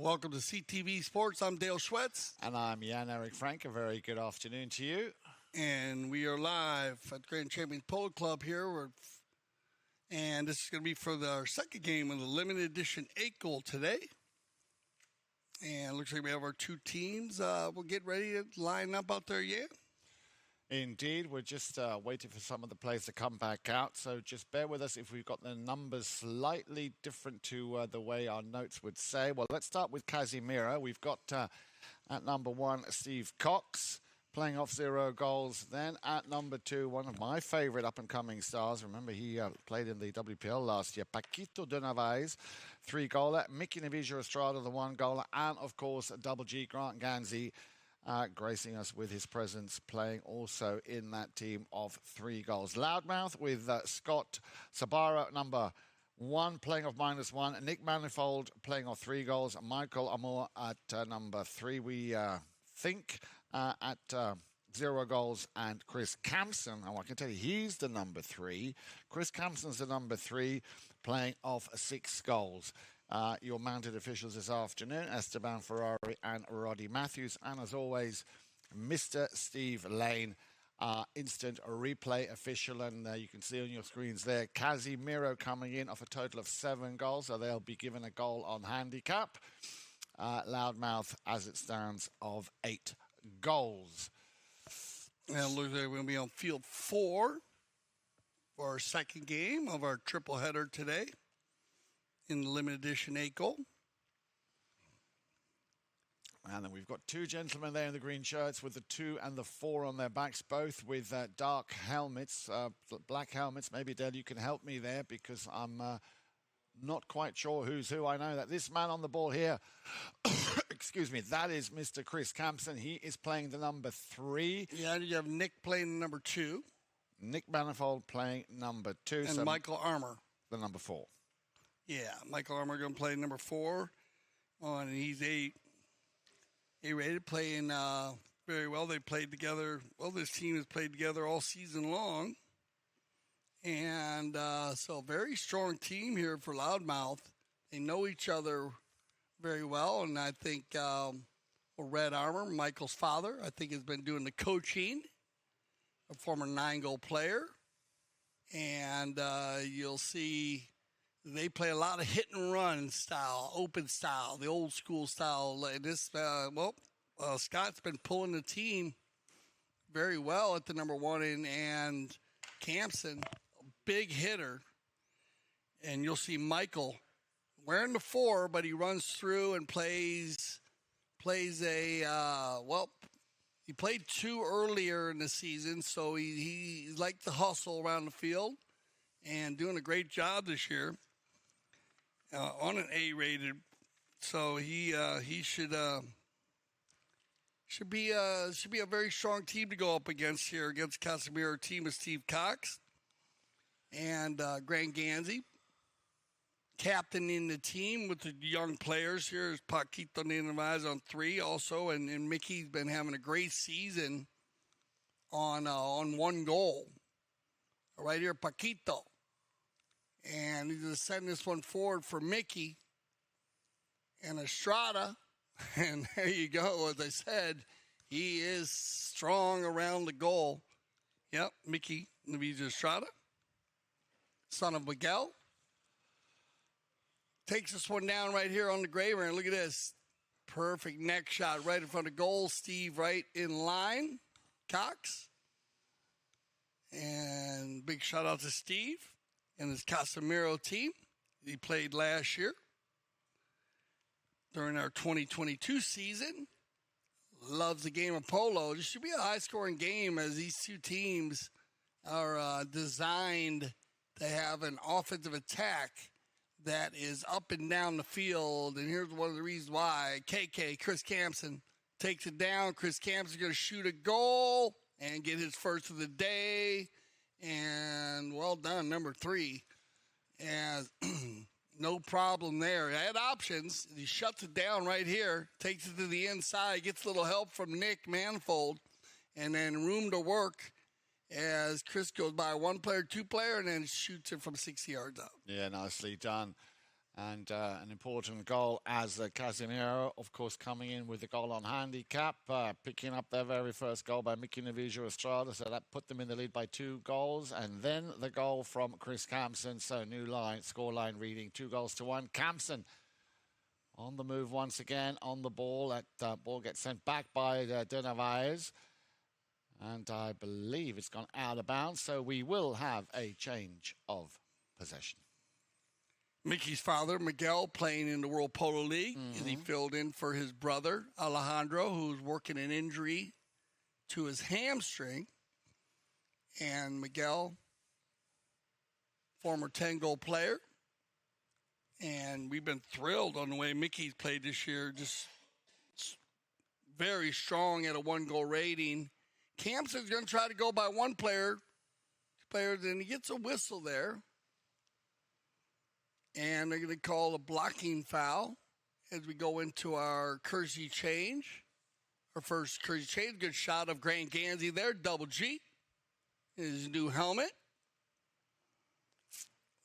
Welcome to CTV Sports. I'm Dale Schwetz. And I'm Jan-Eric Frank. A very good afternoon to you. And we are live at Grand Champions Polo Club here. And this is going to be for our second game of the limited edition 8-goal today. And it looks like we have our two teams. We'll get ready to line up out there, yeah? Indeed. We're just waiting for some of the players to come back out. So just bear with us if we've got the numbers slightly different to the way our notes would say. Well, let's start with Casimiro. We've got at number 1, Steve Cox, playing off 0 goals. Then at number 2, one of my favorite up-and-coming stars. Remember, he played in the WPL last year. Paquito de Narvaez, 3-goaler. Mickey Navijo Estrada, the 1-goaler. And, of course, Double G, Grant Ganzi, gracing us with his presence, playing also in that team of 3 goals. Loudmouth with Scott Sabara, number 1, playing off -1. Nick Manifold playing off 3 goals. Michael Amor at number 3. We think at 0 goals. And Chris Campson, I can tell you, he's the number 3. Chris Campson's the number 3, playing off 6 goals. Your mounted officials this afternoon, Esteban Ferrari and Roddy Matthews. And as always, Mr. Steve Lane, instant replay official. And you can see on your screens there, Casimiro coming in off a total of 7 goals. So they'll be given a goal on handicap. Loudmouth, as it stands, of 8 goals. And it looks like we're going to be on field 4 for our second game of our triple header today in the limited edition 8-goal. And then we've got 2 gentlemen there in the green shirts with the 2 and the 4 on their backs, both with dark helmets, black helmets. Maybe, Dale, you can help me there because I'm not quite sure who's who. I know that this man on the ball here, excuse me, that is Mr. Chris Campson. He is playing the number 3. Yeah, you have Nick playing the number 2. Nick Manifold playing number 2. And so Michael Armour, the number 4. Yeah, Michael Armour going to play number 4. And he's A-rated, playing very well. They played together. Well, this team has played together all season long. And so very strong team here for Loudmouth. They know each other very well. And I think Red Armour, Michael's father, I think has been doing the coaching, a former 9-goal player. And you'll see they play a lot of hit and run style, open style, the old school style. This, Scott's been pulling the team very well at the number 1 and Campson, a big hitter. And you'll see Michael wearing the 4, but he runs through and plays he played 2 earlier in the season, so he liked the hustle around the field and doing a great job this year. On an A-rated, so he should be a very strong team to go up against here against Casimiro team of Steve Cox and Grant Ganzi, captain in the team with the young players. Here is Paquito de Narvaez on 3 also, and Mickey's been having a great season on 1 goal. Right here, Paquito. And he's going to send this one forward for Mickey and Estrada. And there you go. As I said, he is strong around the goal. Yep, Mickey Navijo Estrada, son of Miguel. Takes this one down right here on the graver. And look at this. Perfect neck shot right in front of goal. Steve right in line. Cox. And big shout out to Steve and his Casimiro team. He played last year during our 2022 season. Loves the game of polo. This should be a high-scoring game as these two teams are designed to have an offensive attack that is up and down the field. And here's one of the reasons why. Chris Campson, takes it down. Chris Campson's going to shoot a goal and get his first of the day. And well done, number 3. And no problem there. I had options. He shuts it down right here, takes it to the inside, gets a little help from Nick Manifold, and then room to work as Chris goes by 1 player, 2 player, and then shoots it from 60 yards out. Yeah, nicely done. And an important goal as Casimiro, of course, coming in with the goal on handicap, picking up their very first goal by Mickey Navijo Estrada. So that put them in the lead by 2 goals. And then the goal from Chris Campson. So new line, scoreline reading 2-1. Campson on the move once again, on the ball. That ball gets sent back by De Narvaez. And I believe it's gone out of bounds. So we will have a change of possession. Mickey's father, Miguel, playing in the World Polo League. And he filled in for his brother, Alejandro, who's working an injury to his hamstring. And Miguel, former 10-goal player. And we've been thrilled on the way Mickey's played this year. Just very strong at a 1-goal rating. Campson's going to try to go by one player. Then he gets a whistle there. And they're going to call a blocking foul as we go into our Kersey change. Our first Kersey change. Good shot of Grant Gansey there. Double G. His new helmet.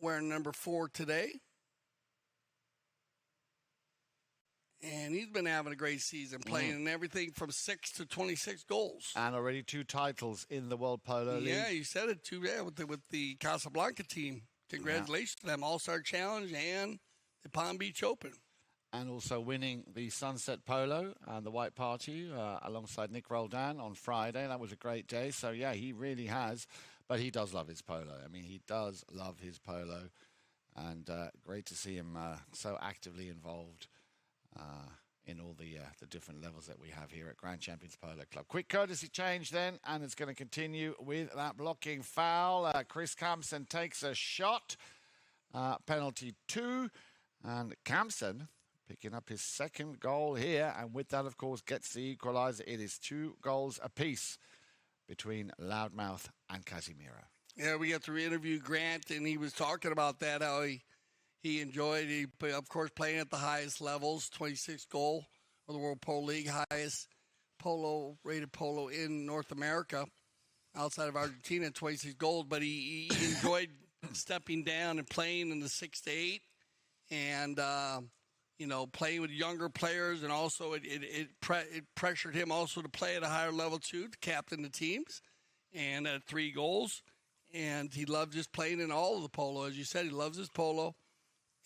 Wearing number 4 today. And he's been having a great season, playing in everything from 6 to 26 goals. And already 2 titles in the World Polo League. Yeah, you said it too, with the Casablanca team. Congratulations to them, All-Star Challenge and the Palm Beach Open. And also winning the Sunset Polo and the White Party alongside Nick Roldan on Friday. That was a great day. So, yeah, he really has. But he does love his polo. I mean, he does love his polo. And great to see him so actively involved in all the different levels that we have here at Grand Champions Polo Club. Quick courtesy change then, and it's going to continue with that blocking foul. Chris Campson takes a shot, penalty 2, and Campson picking up his 2nd goal here, and with that, of course, gets the equalizer. It is 2 goals apiece between Loudmouth and Casimiro. Yeah, we got to interview Grant, and he was talking about that, how he enjoyed, of course, playing at the highest levels, 26th goal of the World Polo League, highest rated polo in North America, outside of Argentina, 26 goals. But he enjoyed stepping down and playing in the 6 to 8, and playing with younger players, and also it pressured him also to play at a higher level too, to captain the teams, and 3 goals. And he loved just playing in all of the polo, as you said. He loves his polo.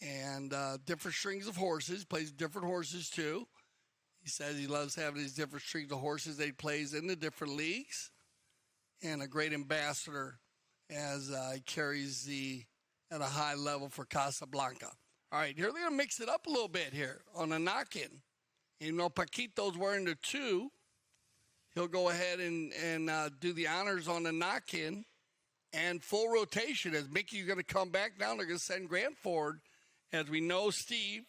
And different strings of horses, plays different horses too. He says he loves having these different strings of horses that he plays in the different leagues. And a great ambassador as he carries at a high level for Casablanca. All right, here they're going to mix it up a little bit here on a knock-in. Paquito's wearing the 2. He'll go ahead and do the honors on the knock-in and full rotation as Mickey's going to come back down. They're going to send Grant forward. As we know, Steve,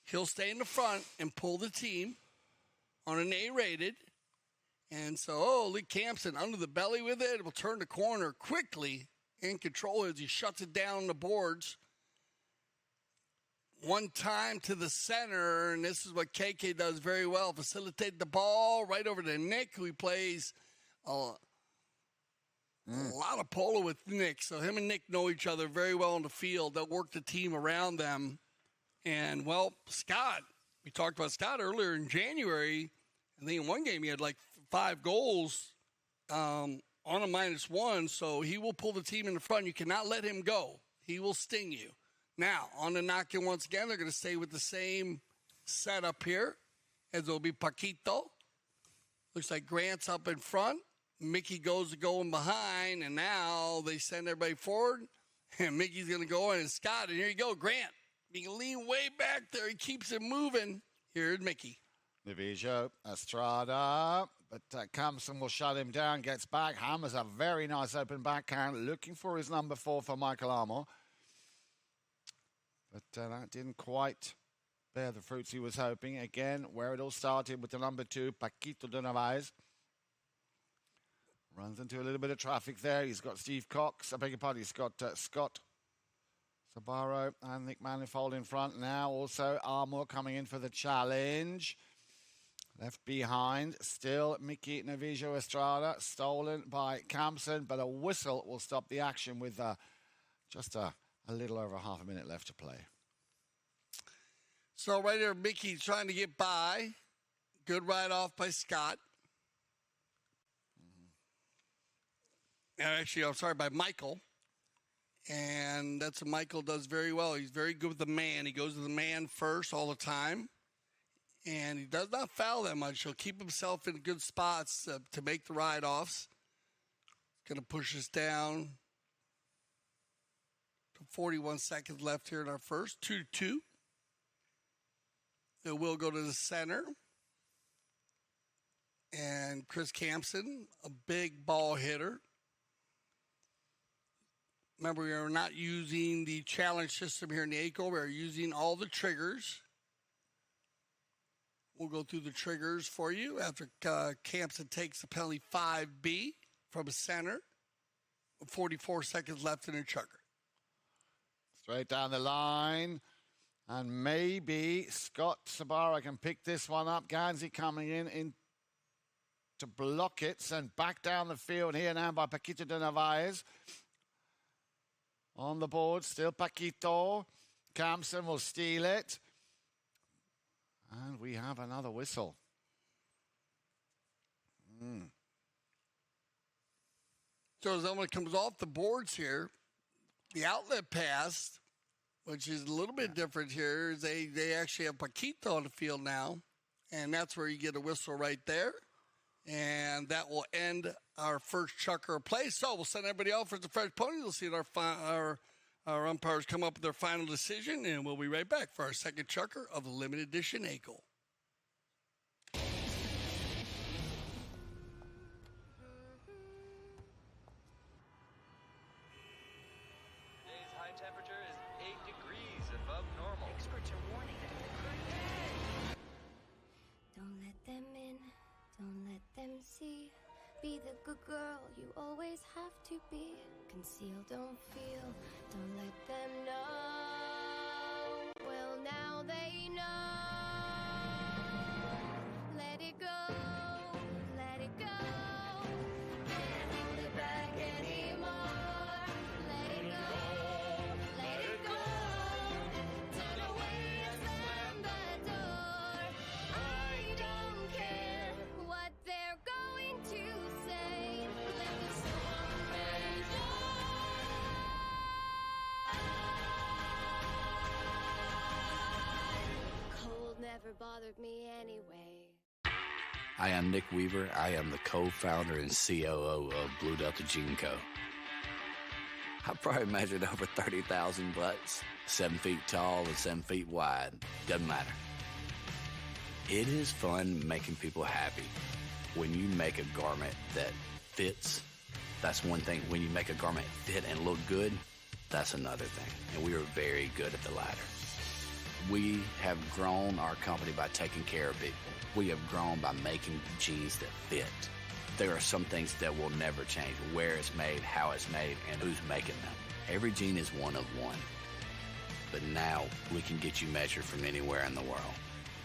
he'll stay in the front and pull the team on an A-rated. And so, Lee Campson under the belly with it. Will turn the corner quickly in control as he shuts it down the boards. One time to the center, and this is what KK does very well. Facilitate the ball right over to Nick, who he plays a lot of polo with Nick. So him and Nick know each other very well on the field. They'll work the team around them. And, well, Scott, we talked about Scott earlier in January. I think in one game he had like 5 goals on a -1. So he will pull the team in the front. You cannot let him go. He will sting you. Now, on the knock-in once again, they're going to stay with the same setup here, as it'll be Paquito. Looks like Grant's up in front. Mickey goes to going behind, and now they send everybody forward, and Mickey's going to go in, and Scott, and here you go, Grant. You can lean way back there. He keeps it moving. Here's Mickey. Navijo Estrada, but Campson will shut him down, gets back, hammers a very nice open backhand, looking for his number 4 for Michael Armour. But that didn't quite bear the fruits he was hoping. Again, where it all started with the number 2, Paquito de Narvaez. Runs into a little bit of traffic there. He's got Steve Cox. I beg your pardon. He's got Scott Sabaro and Nick Manifold in front. Now also Armour coming in for the challenge. Left behind. Still Mickey Navijo Estrada. Stolen by Campson. But a whistle will stop the action with just a little over half a minute left to play. So right there, Mickey's trying to get by. Good ride off by Scott. Actually, I'm sorry, by Michael. And that's what Michael does very well. He's very good with the man. He goes to the man first all the time. And he does not foul that much. He'll keep himself in good spots to make the ride-offs. Going to push us down to 41 seconds left here in our first. 2-2. Then we'll go to the center. And Chris Campson, a big ball hitter. Remember, we are not using the challenge system here in the ACO. We are using all the triggers. We'll go through the triggers for you after Campson takes the penalty 5B from a center. 44 seconds left in the chucker. Straight down the line. And maybe Scott Sabara can pick this one up. Gansey coming in to block it. Sent back down the field here now by Paquito de Narvaez. On the board, still Paquito. Campson will steal it. And we have another whistle. So as someone comes off the boards here, the outlet pass, which is a little bit different here, is they actually have Paquito on the field now. And that's where you get a whistle right there. And that will end our first chucker of play. So we'll send everybody out for the fresh pony. We'll see our umpires come up with their final decision, and we'll be right back for our second chucker of the limited edition ACO. Today's high temperature is 8 degrees above normal. Experts are warning that Don't let them in, don't let them see. Be the good girl you always have to be. Conceal, don't feel, don't let them know. Well, now they know. Let it go, let it go. Can't hold it back anymore. Let it go, let it go. Turn away and slam the door. I don't care what they're going to say. Let the storm rage on. Cold never bothered me anyway. I am Nick Weaver. I am the co-founder and COO of Blue Delta Gene Co. I probably measured over 30,000 butts, 7 feet tall and 7 feet wide. Doesn't matter. It is fun making people happy. When you make a garment that fits, that's one thing. When you make a garment fit and look good, that's another thing. And we are very good at the latter. We have grown our company by taking care of people. We have grown by making jeans that fit. There are some things that will never change. Where it's made, how it's made, and who's making them. Every jean is one of one. But now we can get you measured from anywhere in the world.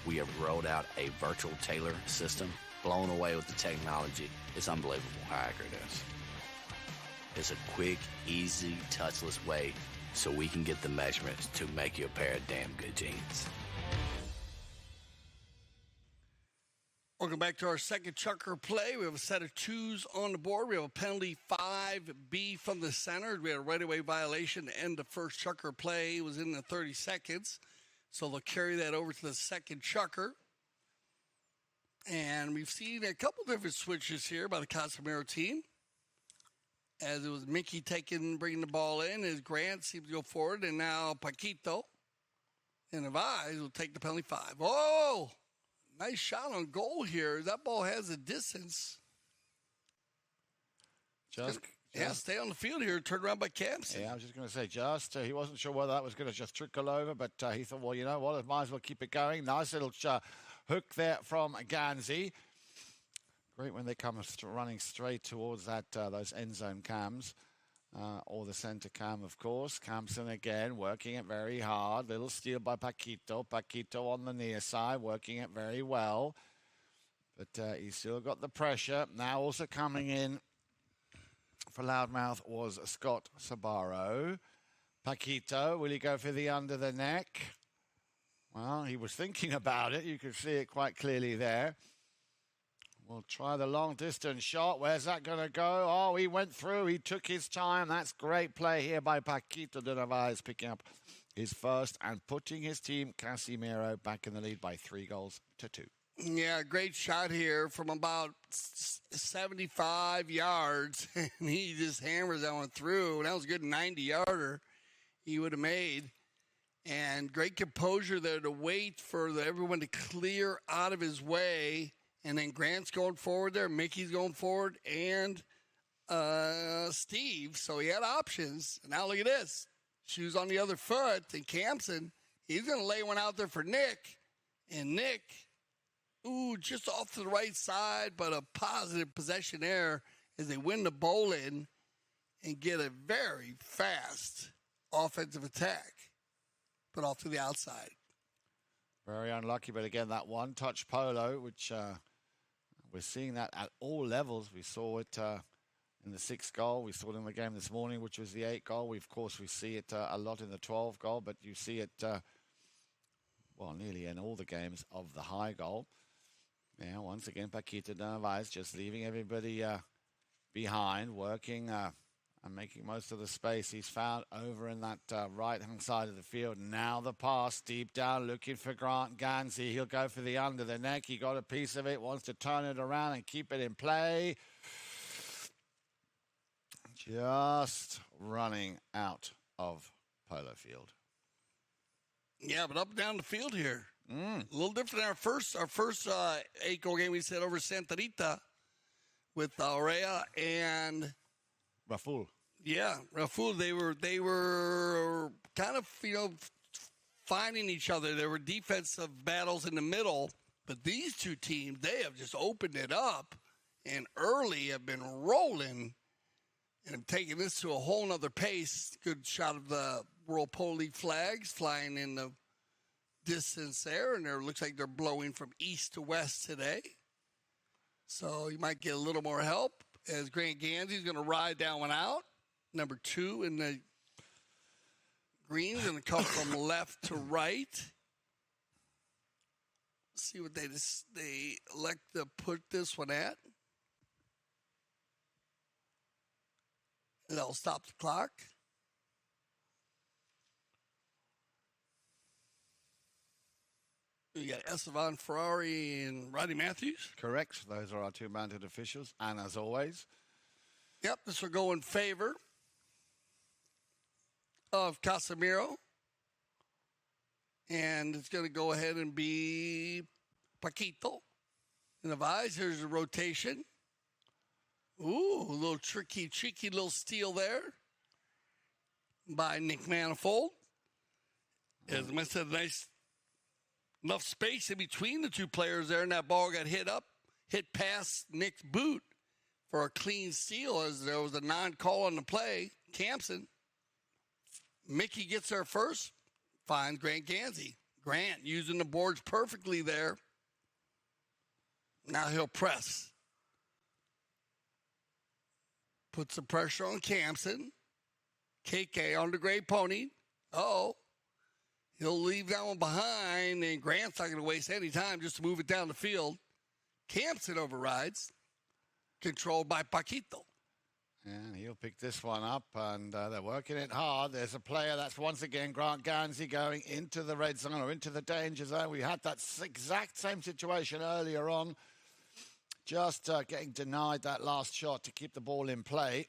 We have rolled out a virtual tailor system, blown away with the technology. It's unbelievable how accurate it is. It's a quick, easy, touchless way so we can get the measurements to make you a pair of damn good jeans. Welcome back to our second chucker play. We have a set of twos on the board. We have a penalty 5B from the center. We had a right-of-way violation to end the first chucker play. It was in the 30 seconds. So they'll carry that over to the second chucker. And we've seen a couple different switches here by the Casimiro team. As it was Mickey bringing the ball in, as Grant seems to go forward, and now Paquito and Narvaez will take the penalty 5. Oh, nice shot on goal here. That ball has a distance. Stay on the field here. Turn around by Campson. Yeah, I was just going to say, he wasn't sure whether that was going to just trickle over, but he thought, well, you know what, I might as well keep it going. Nice little hook there from Gansey. Great when they come running straight towards that those end zone cams, or the center cam, of course. Campson again, working it very hard. Little steal by Paquito. Paquito on the near side, working it very well. But he's still got the pressure. Now also coming in for Loudmouth was Scott Sabaro. Paquito, will he go for the under the neck? Well, he was thinking about it. You could see it quite clearly there. We'll try the long distance shot. Where's that going to go? Oh, he went through. He took his time. That's great play here by Paquito de Narvaez, picking up his first and putting his team, Casimiro, back in the lead by 3-2. Yeah, great shot here from about 75 yards. And he just hammers that one through. That was a good 90-yarder he would have made. And great composure there to wait for everyone to clear out of his way. And then Grant's going forward there, Mickey's going forward, and Steve. So he had options. And now look at this. Shoes on the other foot. And Campson, he's going to lay one out there for Nick. And Nick, just off to the right side, but a positive possession there as they win the bowl-in and get a very fast offensive attack. But off to the outside. Very unlucky, but again, that one-touch polo, which we're seeing that at all levels. We saw it in the 6th goal. We saw it in the game this morning, which was the 8th goal. Of course, we see it a lot in the 12th goal, but you see it, nearly in all the games of the high goal. Yeah, once again, Paquito de Narvaez just leaving everybody behind, working and making most of the space he's found over in that right-hand side of the field. Now the pass deep down, looking for Grant Gansey. He'll go for the under the neck. He got a piece of it, wants to turn it around and keep it in play. Just running out of Polo Field. Yeah, but up and down the field here. A little different than our first 8-goal game we said over Santa Rita with Aurea and Raful. Yeah, Raful. They were kind of finding each other. There were defensive battles in the middle, but these two teams, they have just opened it up and early have been rolling and have taken this to a whole nother pace. Good shot of the World Polo League flags flying in the distance there, and it looks like they're blowing from east to west today. So you might get a little more help as Grant Gansey's going to ride that one out. Number 2 in the green, going to come from left to right. See what they elect to put this one at. And that'll stop the clock. You got Esteban Ferrari and Roddy Matthews. Correct. Those are our two mounted officials. And as always, yep, this will go in favor of Casimiro. And it's going to go ahead and be Paquito. And the Vise, here's the rotation. Ooh, a little cheeky little steal there by Nick Manifold. As I said, enough space in between the two players there, and that ball got hit past Nick's boot for a clean steal as there was a non-call on the play. Campson. Mickey gets there first, finds Grant Gansey. Grant using the boards perfectly there. Now he'll press. Puts the pressure on Campson. KK on the gray pony. He'll leave that one behind, and Grant's not going to waste any time just to move it down the field. Campson overrides, controlled by Paquito. And he'll pick this one up, and they're working it hard. There's a player that's once again Grant Gansey going into the red zone or into the danger zone. We had that exact same situation earlier on, just getting denied that last shot to keep the ball in play.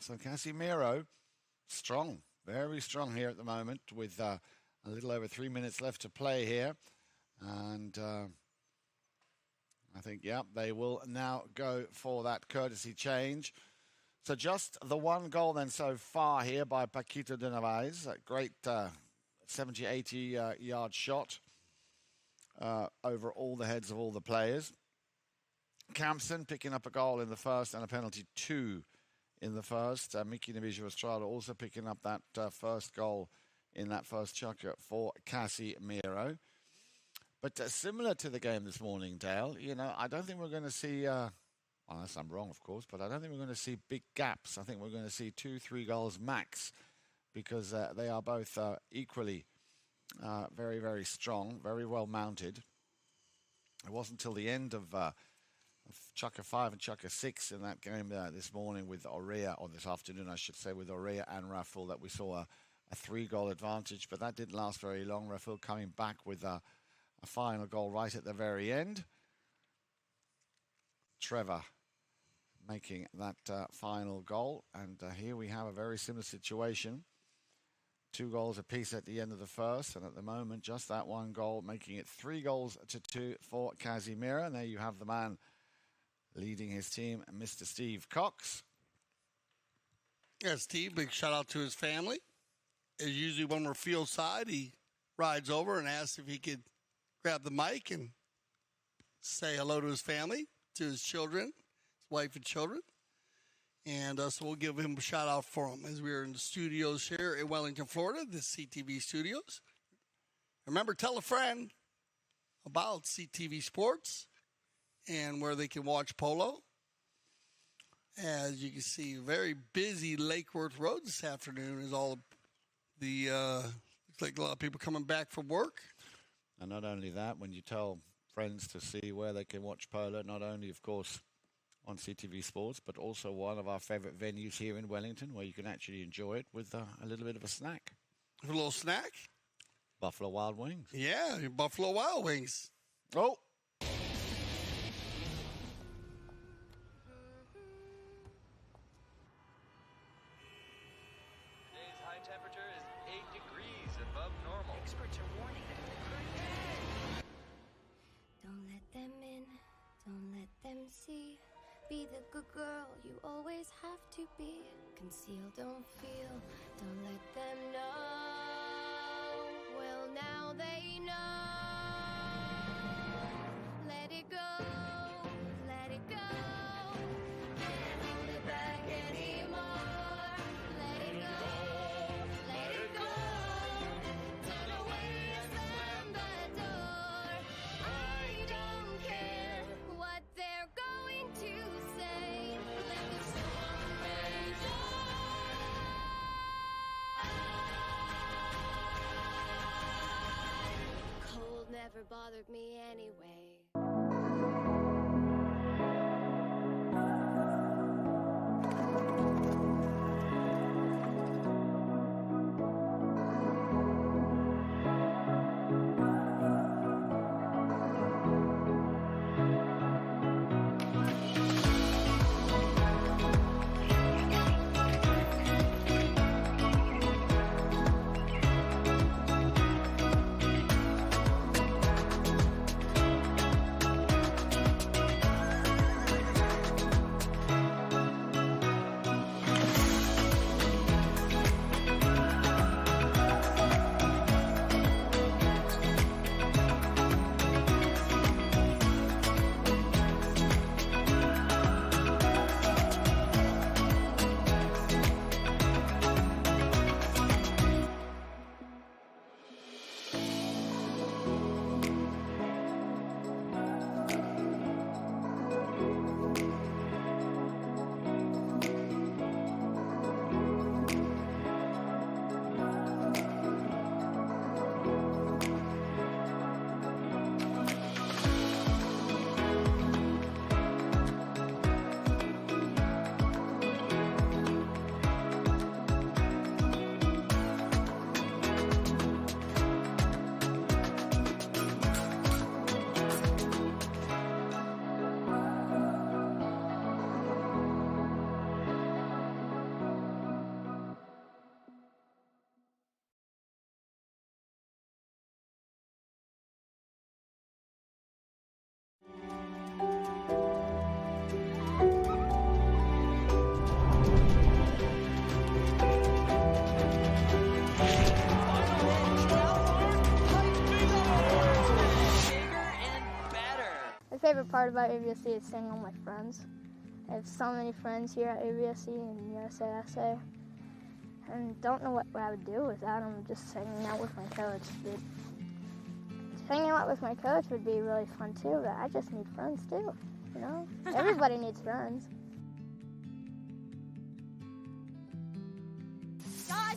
So Casimiro, strong. Very strong here at the moment with a little over 3 minutes left to play here. And I think, they will now go for that courtesy change. So just the one goal then so far here by Paquito de Narvaez. A great 70, 80-yard shot over all the heads of all the players. Campson picking up a goal in the first and a penalty 2 in the first. Mickey Navijo Estrada also picking up that first goal in that first chucker for Casimiro. But similar to the game this morning, Dale, I don't think we're going to see, unless I'm wrong, of course, but I don't think we're going to see big gaps. I think we're going to see 2-3 goals max because they are both equally Very, very strong, very well mounted. It wasn't until the end of Chucker 5 and Chucker 6 in that game this morning with Aurea, or this afternoon, I should say, with Aurea and Raffle, that we saw a 3-goal advantage, but that didn't last very long. Raffle coming back with a final goal right at the very end. Trevor making that final goal, and here we have a very similar situation. 2 goals apiece at the end of the first, and at the moment just that 1 goal, making it 3-2 for Casimiro. And there you have the man leading his team, Mr. Steve Cox. Yeah, Steve, big shout out to his family. As usually when we're field side, he rides over and asks if he could grab the mic and say hello to his family, to his children, his wife and children. And so we'll give him a shout out for him as we're in the studios here in Wellington, Florida, the CTV studios. Remember, tell a friend about CTV Sports and where they can watch polo. As you can see, very busy Lake Worth Road this afternoon is all the, looks like a lot of people coming back from work. And not only that, when you tell friends to see where they can watch polo, not only, of course, on CTV Sports, but also one of our favorite venues here in Wellington where you can actually enjoy it with a little bit of a snack. A little snack? Buffalo Wild Wings. Yeah, Buffalo Wild Wings. Oh! Today's high temperature is 8 degrees above normal. Experts are warning that if the current Don't let them in, don't let them see. Be the good girl you always have to be. Conceal, don't feel, don't let them know. Well, now they know. Let it go, let it go. Can't hold it back anymore. Let it go, let it go. Turn away and slam the door. I don't care what they're going to say. Life is so amazing. Cold never bothered me anyway. My favorite part about AVSC is seeing all my friends. I have so many friends here at AVSC and USASA, and don't know what I would do without them. Just hanging out with my coach. Hanging out with my coach would be really fun too, but I just need friends too, you know? Everybody needs friends. Guys,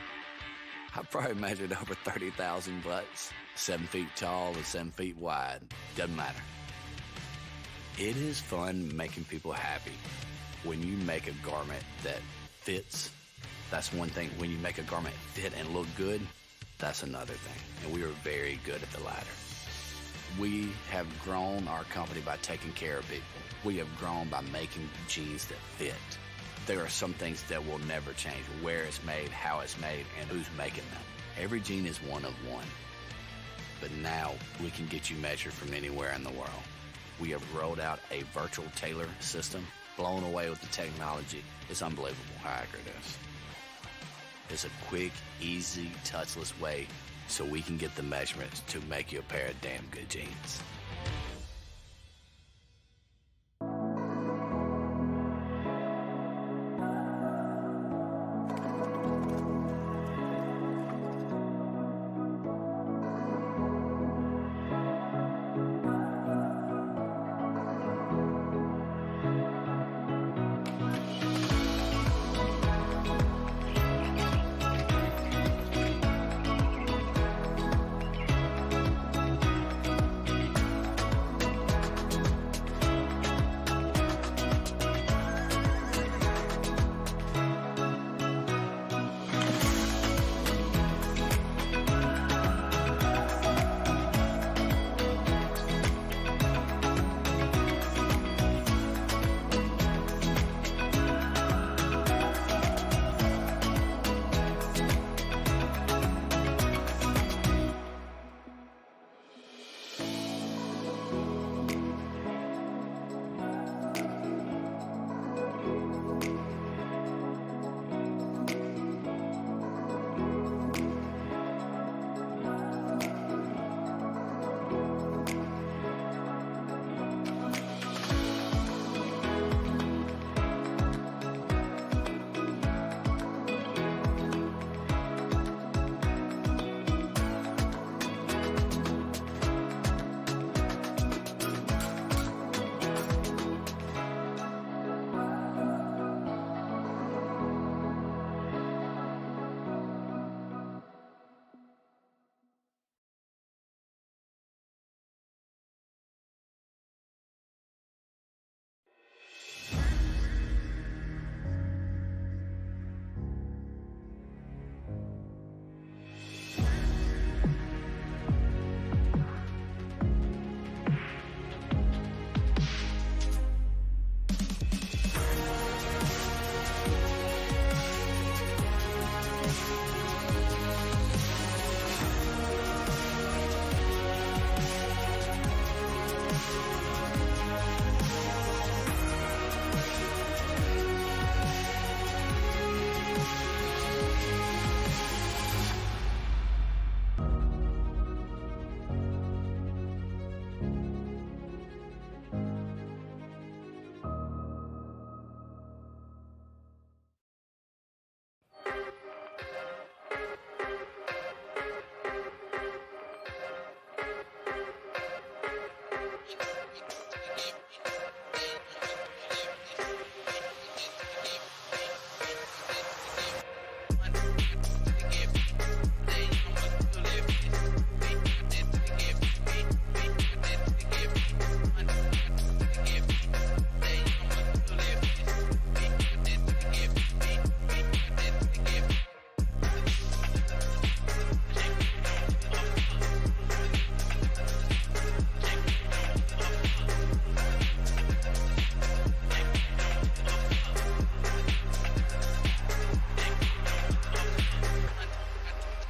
I probably measured over 30,000 butts, 7 feet tall and 7 feet wide. Doesn't matter. It is fun making people happy. When you make a garment that fits, that's one thing. When you make a garment fit and look good, that's another thing. And we are very good at the latter. We have grown our company by taking care of people. We have grown by making jeans that fit. There are some things that will never change. Where it's made, how it's made, and who's making them. Every jean is one of one. But now we can get you measured from anywhere in the world. We have rolled out a virtual tailor system. Blown away with the technology. It's unbelievable how accurate it is. It's a quick, easy, touchless way so we can get the measurements to make you a pair of damn good jeans.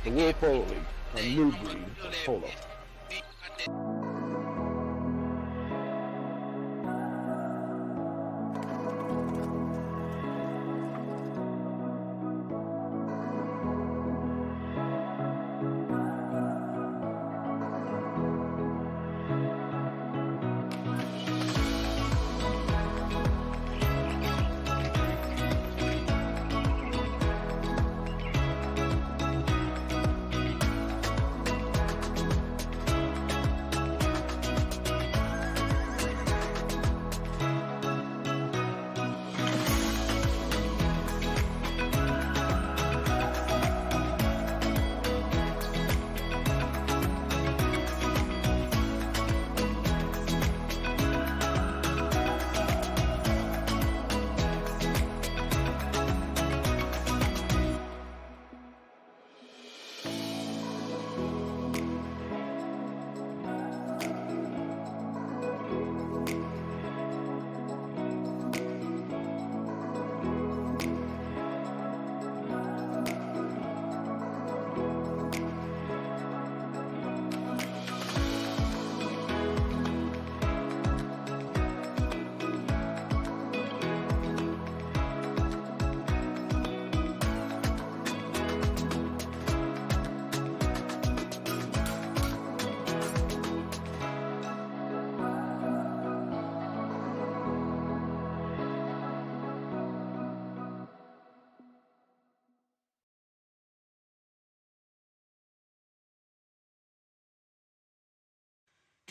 The War Polo League, a new breed of polo.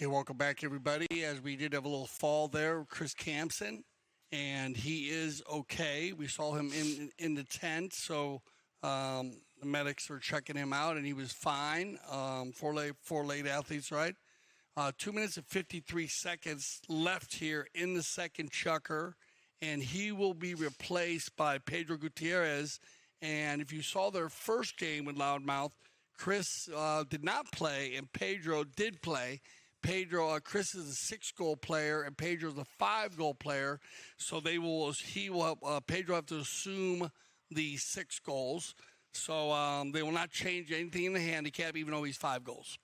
Okay, welcome back, everybody. As we did have a little fall there, Chris Campson, and he is okay. We saw him in the tent, so the medics were checking him out, and he was fine. Four late athletes, right? 2 minutes and 53 seconds left here in the second chukker, and he will be replaced by Pedro Gutierrez. And if you saw their first game with Loudmouth, Chris did not play, and Pedro did play. Chris is a 6-goal player, and Pedro is a 5-goal player. So Pedro have to assume the 6 goals. So they will not change anything in the handicap, even though he's 5 goals.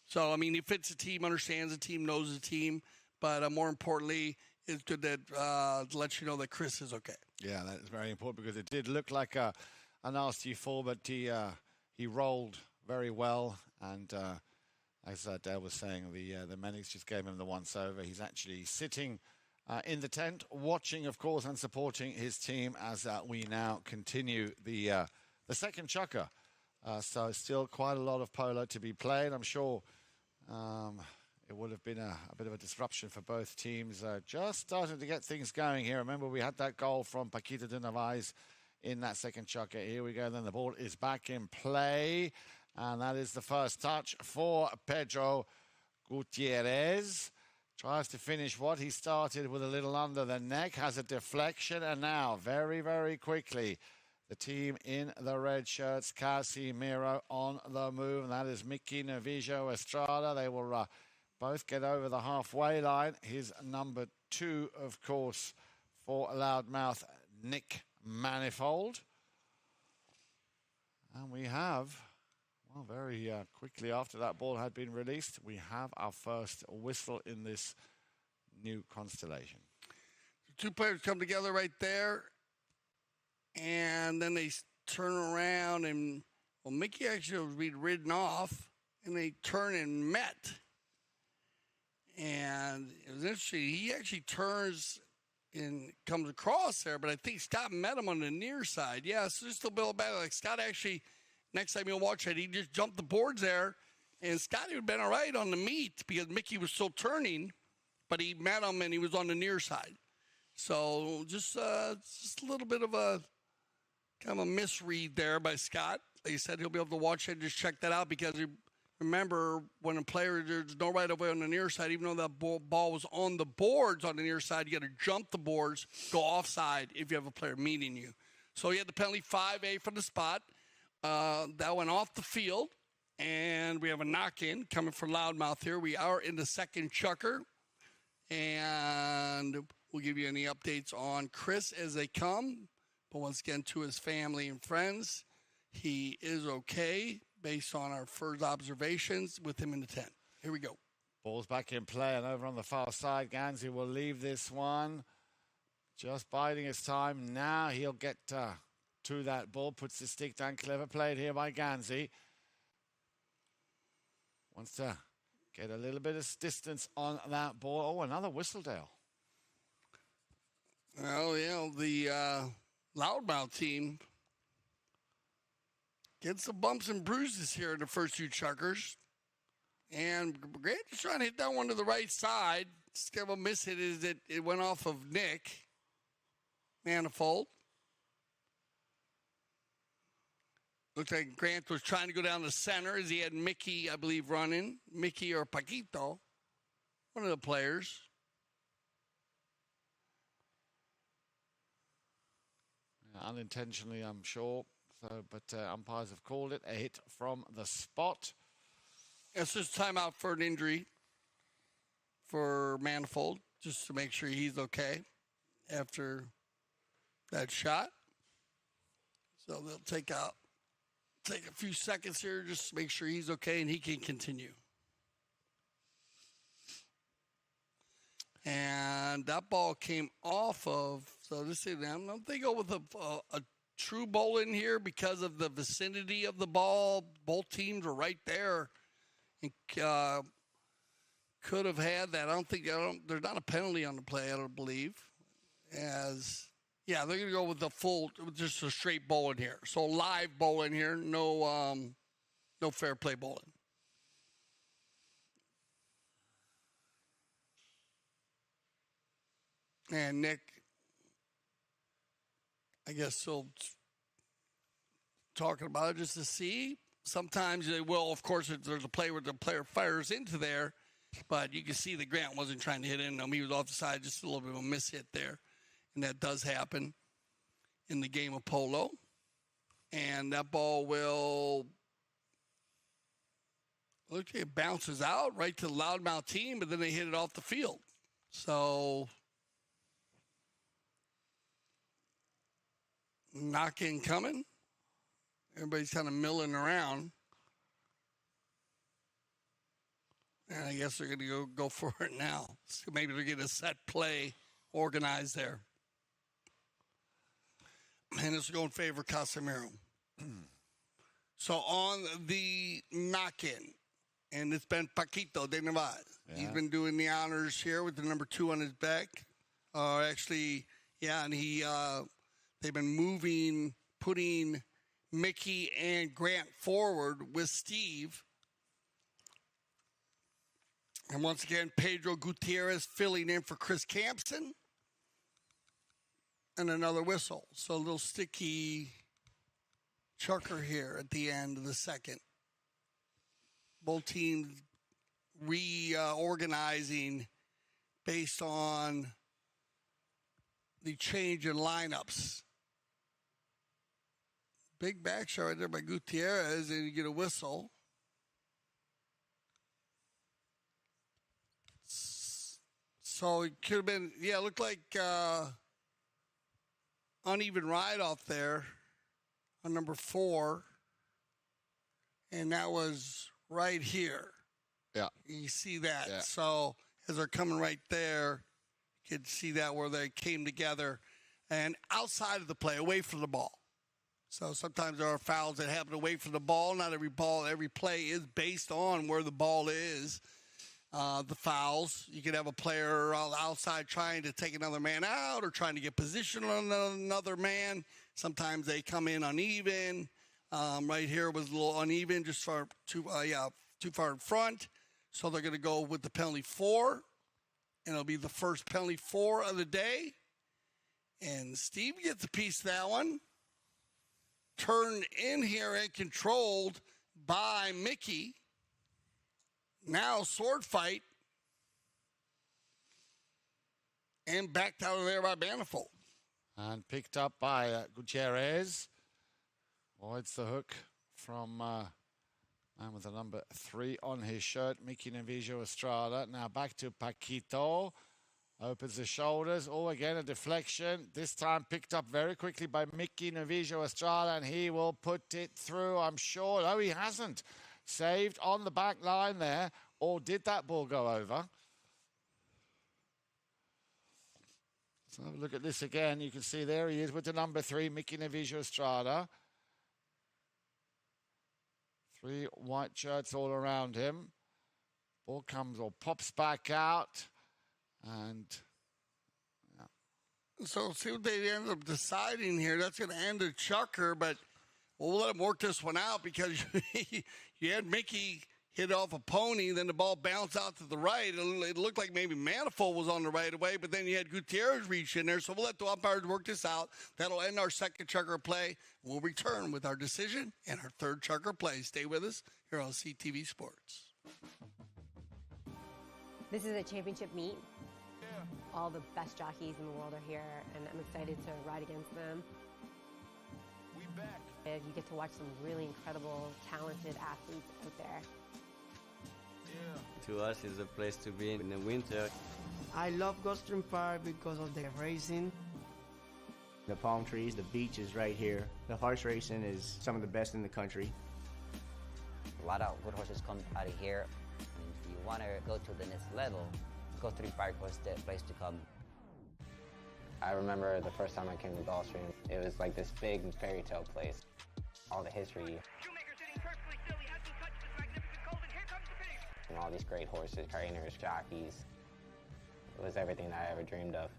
So, I mean, he fits the team, understands the team, knows the team. But more importantly, it's good that lets you know that Chris is okay. Yeah, that is very important because it did look like a nasty fall, but he rolled very well. And as Dale was saying, the medics just gave him the once over. He's actually sitting in the tent, watching, of course, and supporting his team as we now continue the second chukker. So still quite a lot of polo to be played. I'm sure it would have been a bit of a disruption for both teams. Just starting to get things going here. Remember, we had that goal from Paquita de Narvaez in that second chukker. Here we go. Then the ball is back in play. And that is the first touch for Pedro Gutierrez. Tries to finish what he started with a little under the neck. Has a deflection. And now, very, very quickly, the team in the red shirts, Casimiro on the move. And that is Mickey Novijo Estrada. They will both get over the halfway line. His number 2, of course, for Loudmouth, Nick Manifold. And we have... Well, very quickly after that ball had been released, we have our first whistle in this new constellation. Two players come together right there, and then they turn around, and, well, Mickey actually was being ridden off, and they turn and met. And it was interesting. He actually turns and comes across there, but I think Scott met him on the near side. Yeah, so just a little bit like Scott actually... Next time you'll watch it, he just jumped the boards there, and Scotty would have been all right on the meat because Mickey was still turning, but he met him and he was on the near side. So just a little bit of a kind of a misread there by Scott. Like I said, he'll be able to watch it and just check that out because remember when a player, there's no right of way on the near side, even though that ball was on the boards on the near side, you got to jump the boards, go offside if you have a player meeting you. So he had the penalty 5A for the spot. That went off the field, and we have a knock-in coming from Loudmouth here. We are in the second chukker, and we'll give you any updates on Chris as they come. But once again, to his family and friends, he is okay based on our first observations with him in the tent. Here we go. Ball's back in play, and over on the far side, Ganzi will leave this one. Just biding his time. Now he'll get... to that ball, puts the stick down. Clever played here by Ganzi. Wants to get a little bit of distance on that ball. Oh, another whistle, Dale. Well, yeah, the Loudmouth team gets the bumps and bruises here in the first 2 chukkers. And Grant is trying to hit that one to the right side. Just kind of a miss hit is that it went off of Nick Manifold. Looks like Grant was trying to go down the center as he had Mickey, I believe, running. Mickey or Paquito, one of the players. Unintentionally, I'm sure. So, but umpires have called it a hit from the spot. It's just timeout for an injury for Manifold, just to make sure he's okay after that shot. So they'll take a few seconds here just to make sure he's okay and he can continue. And that ball came off of, so this is, I'm thinking go with a true bowl in here because of the vicinity of the ball. Both teams were right there and could have had that. There's not a penalty on the play, I don't believe. Yeah, they're going to go with just a straight bowl in here. So live bowl in here, no fair play bowling. And Nick, I guess, still talking about it just to see. Sometimes they will, of course, there's a play where the player fires into there, but you can see that Grant wasn't trying to hit in him. He was off the side, just a little bit of a miss hit there. And that does happen in the game of polo. And that ball will, look, it bounces out right to the Loudmouth team, but then they hit it off the field. So, knock-in coming. Everybody's kind of milling around. And I guess they're going to go for it now. So maybe they're getting a set play organized there. And it's going to favor Casimiro. So on the knock-in, and it's been Paquito de Navad. Yeah. He's been doing the honors here with the number 2 on his back. Actually, yeah, and they've been moving, putting Mickey and Grant forward with Steve. And once again, Pedro Gutierrez filling in for Chris Campson. And another whistle. So a little sticky chucker here at the end of the second. Both teams reorganizing based on the change in lineups. Big back shot right there by Gutierrez, and you get a whistle. So it could have been, yeah, it looked like uneven ride off there on number 4. And that was right here. Yeah. You see that. Yeah. So as they're coming right there, you can see that where they came together and outside of the play, away from the ball. So sometimes there are fouls that happen away from the ball. Not every ball, every play is based on where the ball is. The fouls, you could have a player outside trying to take another man out or trying to get position on another man. Sometimes they come in uneven. Right here was a little uneven, just too far in front. So they're going to go with the penalty 4, and it'll be the first penalty 4 of the day. And Steve gets a piece of that one. Turned in here and controlled by Mickey. Now sword fight. And backed out of there by Manifold. And picked up by Gutierrez. Avoids the hook from man with the number 3 on his shirt, Mickey Navijo Estrada. Now back to Paquito. Opens the shoulders. Oh, again, a deflection. This time picked up very quickly by Mickey Navijo Estrada, and he will put it through, I'm sure. No, he hasn't. Saved on the back line there. Or did that ball go over? So have a look at this again. You can see there he is with the number 3, Mickey Navijo Estrada. 3 white shirts all around him. Ball comes or pops back out. And yeah. So see what they end up deciding here. That's going to end a chucker, but we'll let them work this one out because you had Mickey hit off a pony, then the ball bounced out to the right. It looked like maybe Manifold was on the right away, but then you had Gutierrez reach in there. So we'll let the umpires work this out. That'll end our second chucker play. We'll return with our decision and our third chucker play. Stay with us here on CTV Sports. This is a championship meet. All the best jockeys in the world are here, and I'm excited to ride against them. We back. And you get to watch some really incredible, talented athletes out there. To us, it's a place to be in the winter. I love Gulfstream Park because of the racing. The palm trees, the beach is right here. The horse racing is some of the best in the country. A lot of good horses come out of here. If you want to go to the next level, Gulfstream Park was the place to come. I remember the first time I came to Gulfstream, it was like this big fairy tale place. All the history. And all these great horses, trainers, jockeys. It was everything that I ever dreamed of.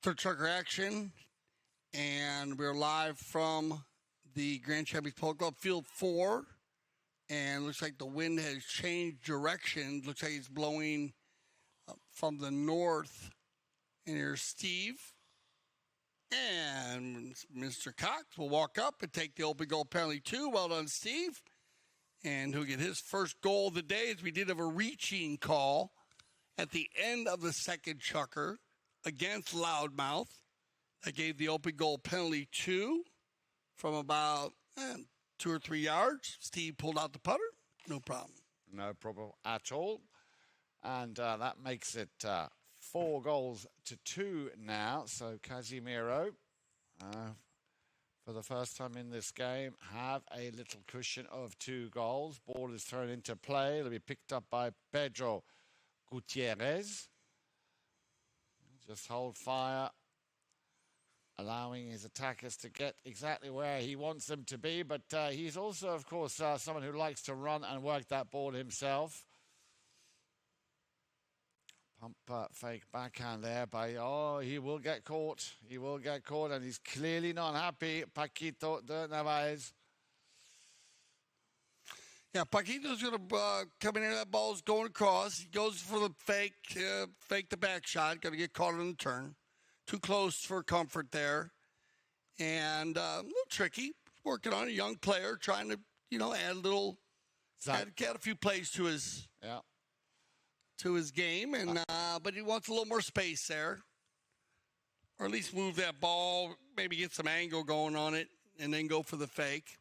third chucker action, and we're live from the Grand Champions Polo Club, Field 4, and looks like the wind has changed direction. Looks like it's blowing from the north, and here's Steve, and Mr. Cox will walk up and take the open goal penalty 2. Well done, Steve, and he'll get his first goal of the day, as we did have a reaching call at the end of the second chucker against Loudmouth. That gave the open goal penalty 2 from about 2 or 3 yards. Steve pulled out the putter. No problem. No problem at all. And that makes it 4 goals to 2 now. So Casimiro, for the first time in this game, have a little cushion of 2 goals. Ball is thrown into play. It'll be picked up by Pedro Gutierrez. Just hold fire, allowing his attackers to get exactly where he wants them to be. But he's also, of course, someone who likes to run and work that ball himself. Pump fake backhand there by, he will get caught. He will get caught, and he's clearly not happy, Paquito de Narvaez. Yeah, Paquito's going to come in there. That ball's going across. He goes for the fake the back shot. Going to get caught on the turn. Too close for comfort there. And a little tricky. Working on a young player, trying to, add a little, add a few plays to his game. And but he wants a little more space there. Or at least move that ball, maybe get some angle going on it, and then go for the fake.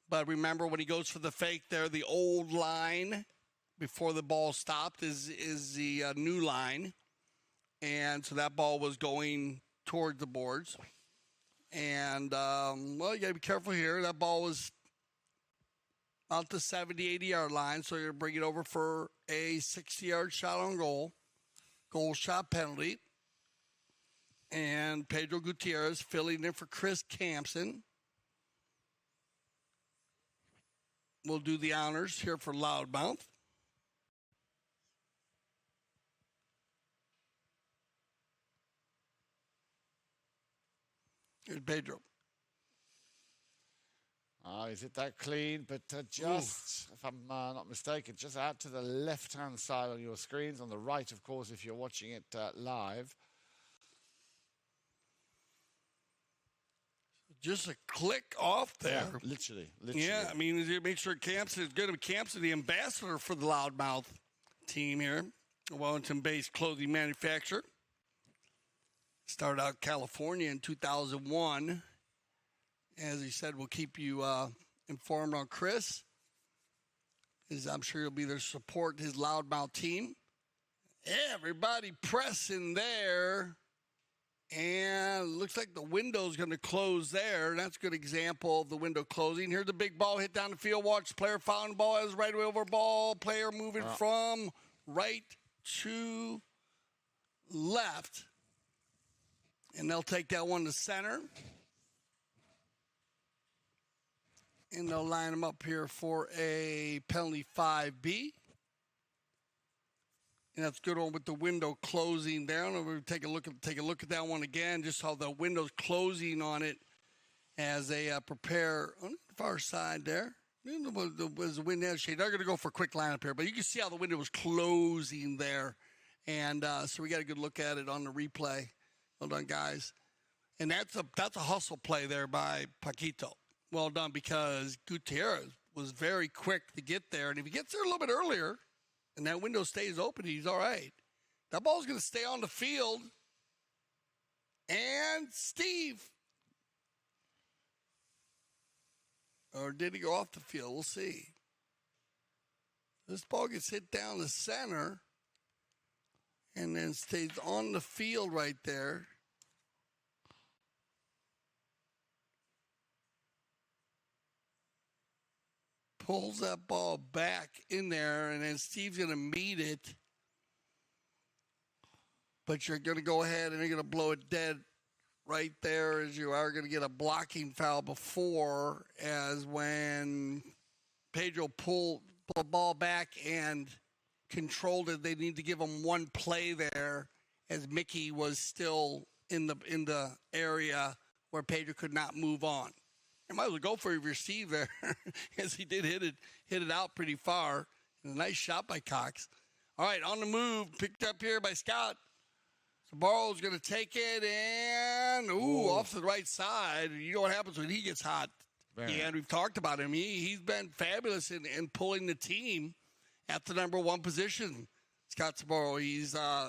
But remember, when he goes for the fake there, the old line before the ball stopped is the new line. And so that ball was going toward the boards. And, you got to be careful here. That ball was out the 70, 80-yard line, so you're going to bring it over for a 60-yard shot on goal. Goal shot penalty. And Pedro Gutierrez filling in for Chris Campson will do the honors here for Loudmouth. Here's Pedro. Is it that clean? But just, if I'm not mistaken, just out to the left-hand side on your screens. On the right, of course, if you're watching it live. Just a click off there. Yeah, literally. Yeah, I mean, make sure Campson is good. Campson, the ambassador for the Loudmouth team here, a Wellington-based clothing manufacturer. Started out in California in 2001. As he said, we'll keep you informed on Chris. I'm sure he'll be there to support his Loudmouth team. Everybody pressing there. And looks like the window's going to close there. That's a good example of the window closing. Here's the big ball hit down the field. Watch the player found the ball as right away over ball. Player moving from right to left. And they'll take that one to center. And they'll line them up here for a penalty 5B. And that's a good one with the window closing down. We'll take a look at that one again, just how the window's closing on it as they prepare on the far side there. As the wind has shade, they're going to go for a quick lineup here, but you can see how the window was closing there. And so we got a good look at it on the replay. Well done, guys. And that's a hustle play there by Paquito. Well done, because Gutierrez was very quick to get there. And if he gets there a little bit earlier, and that window stays open, he's all right. That ball's going to stay on the field. And Steve. Or did he go off the field? We'll see. This ball gets hit down the center and then stays on the field right there. Pulls that ball back in there, and then Steve's going to meet it. But you're going to go ahead and you're going to blow it dead right there, as you are going to get a blocking foul before, as when Pedro pulled the ball back and controlled it. They need to give him one play there, as Mickey was still in the area where Pedro could not move on. You might as well go for your receive there, as he did hit it out pretty far. And a nice shot by Cox. All right, on the move, picked up here by Scott. Sabaro's going to take it, and off to the right side. You know what happens when he gets hot. And we've talked about him. He's been fabulous in pulling the team at the number one position. Scott Sabaro.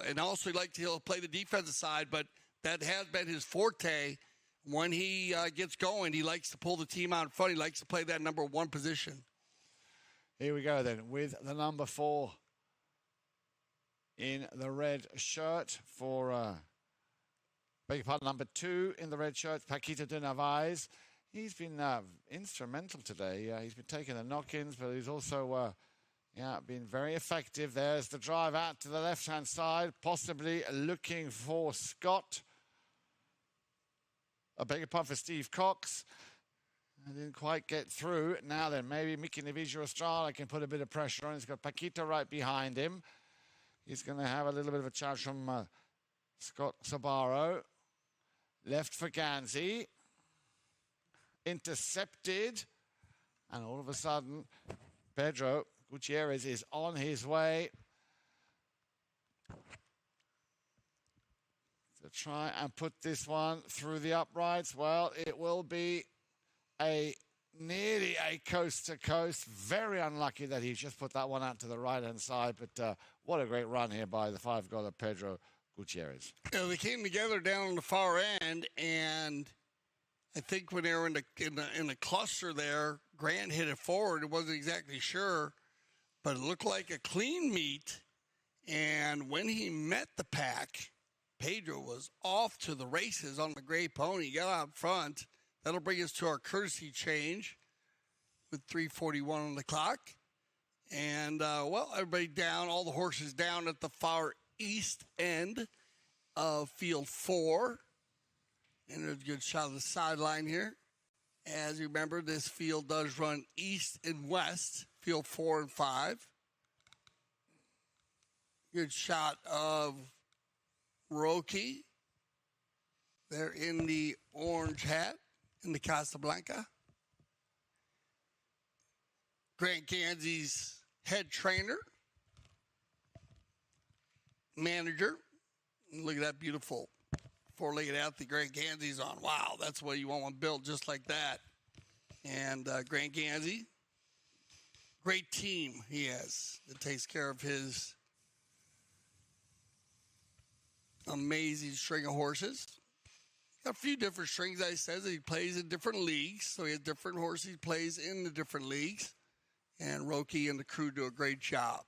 And also he'll play the defensive side, but that has been his forte. When he gets going, he likes to pull the team out in front. He likes to play that number one position. Here we go then with the number 4 in the red shirt for, beg your pardon, number 2 in the red shirt, Paquito de Narvaez. He's been instrumental today. He's been taking the knock-ins, but he's also been very effective. There's the drive out to the left-hand side, possibly looking for Scott. A beg your pardon for Steve Cox. I didn't quite get through. Now then, maybe Mickey Navijo Estrada can put a bit of pressure on. He's got Paquito right behind him. He's going to have a little bit of a charge from Scott Sabaro. Left for Ganzi. Intercepted. And all of a sudden, Pedro Gutierrez is on his way to try and put this one through the uprights. Well, it will be nearly a coast-to-coast. Very unlucky that he's just put that one out to the right-hand side, but what a great run here by the 5-goaler Pedro Gutierrez. They came together down on the far end, and I think when they were in the cluster there, Grant hit it forward. It wasn't exactly sure, but it looked like a clean meet, and when he met the pack, Pedro was off to the races on the gray pony, got out front. That'll bring us to our courtesy change with 3:41 on the clock. And, everybody down, all the horses down at the far east end of field 4. And there's a good shot of the sideline here. As you remember, this field does run east and west, field 4 and 5. Good shot of Roki. They're in the orange hat. In the Casablanca. Grant Ganzi's head trainer, manager. Look at that beautiful 4-legged athlete Grant Ganzi's on. Wow, that's what you want one built just like that. And Grant Ganzi, great team he has that takes care of his amazing string of horses. A few different strings, I said. He plays in different leagues, so he has different horses he plays in the different leagues. And Roki and the crew do a great job.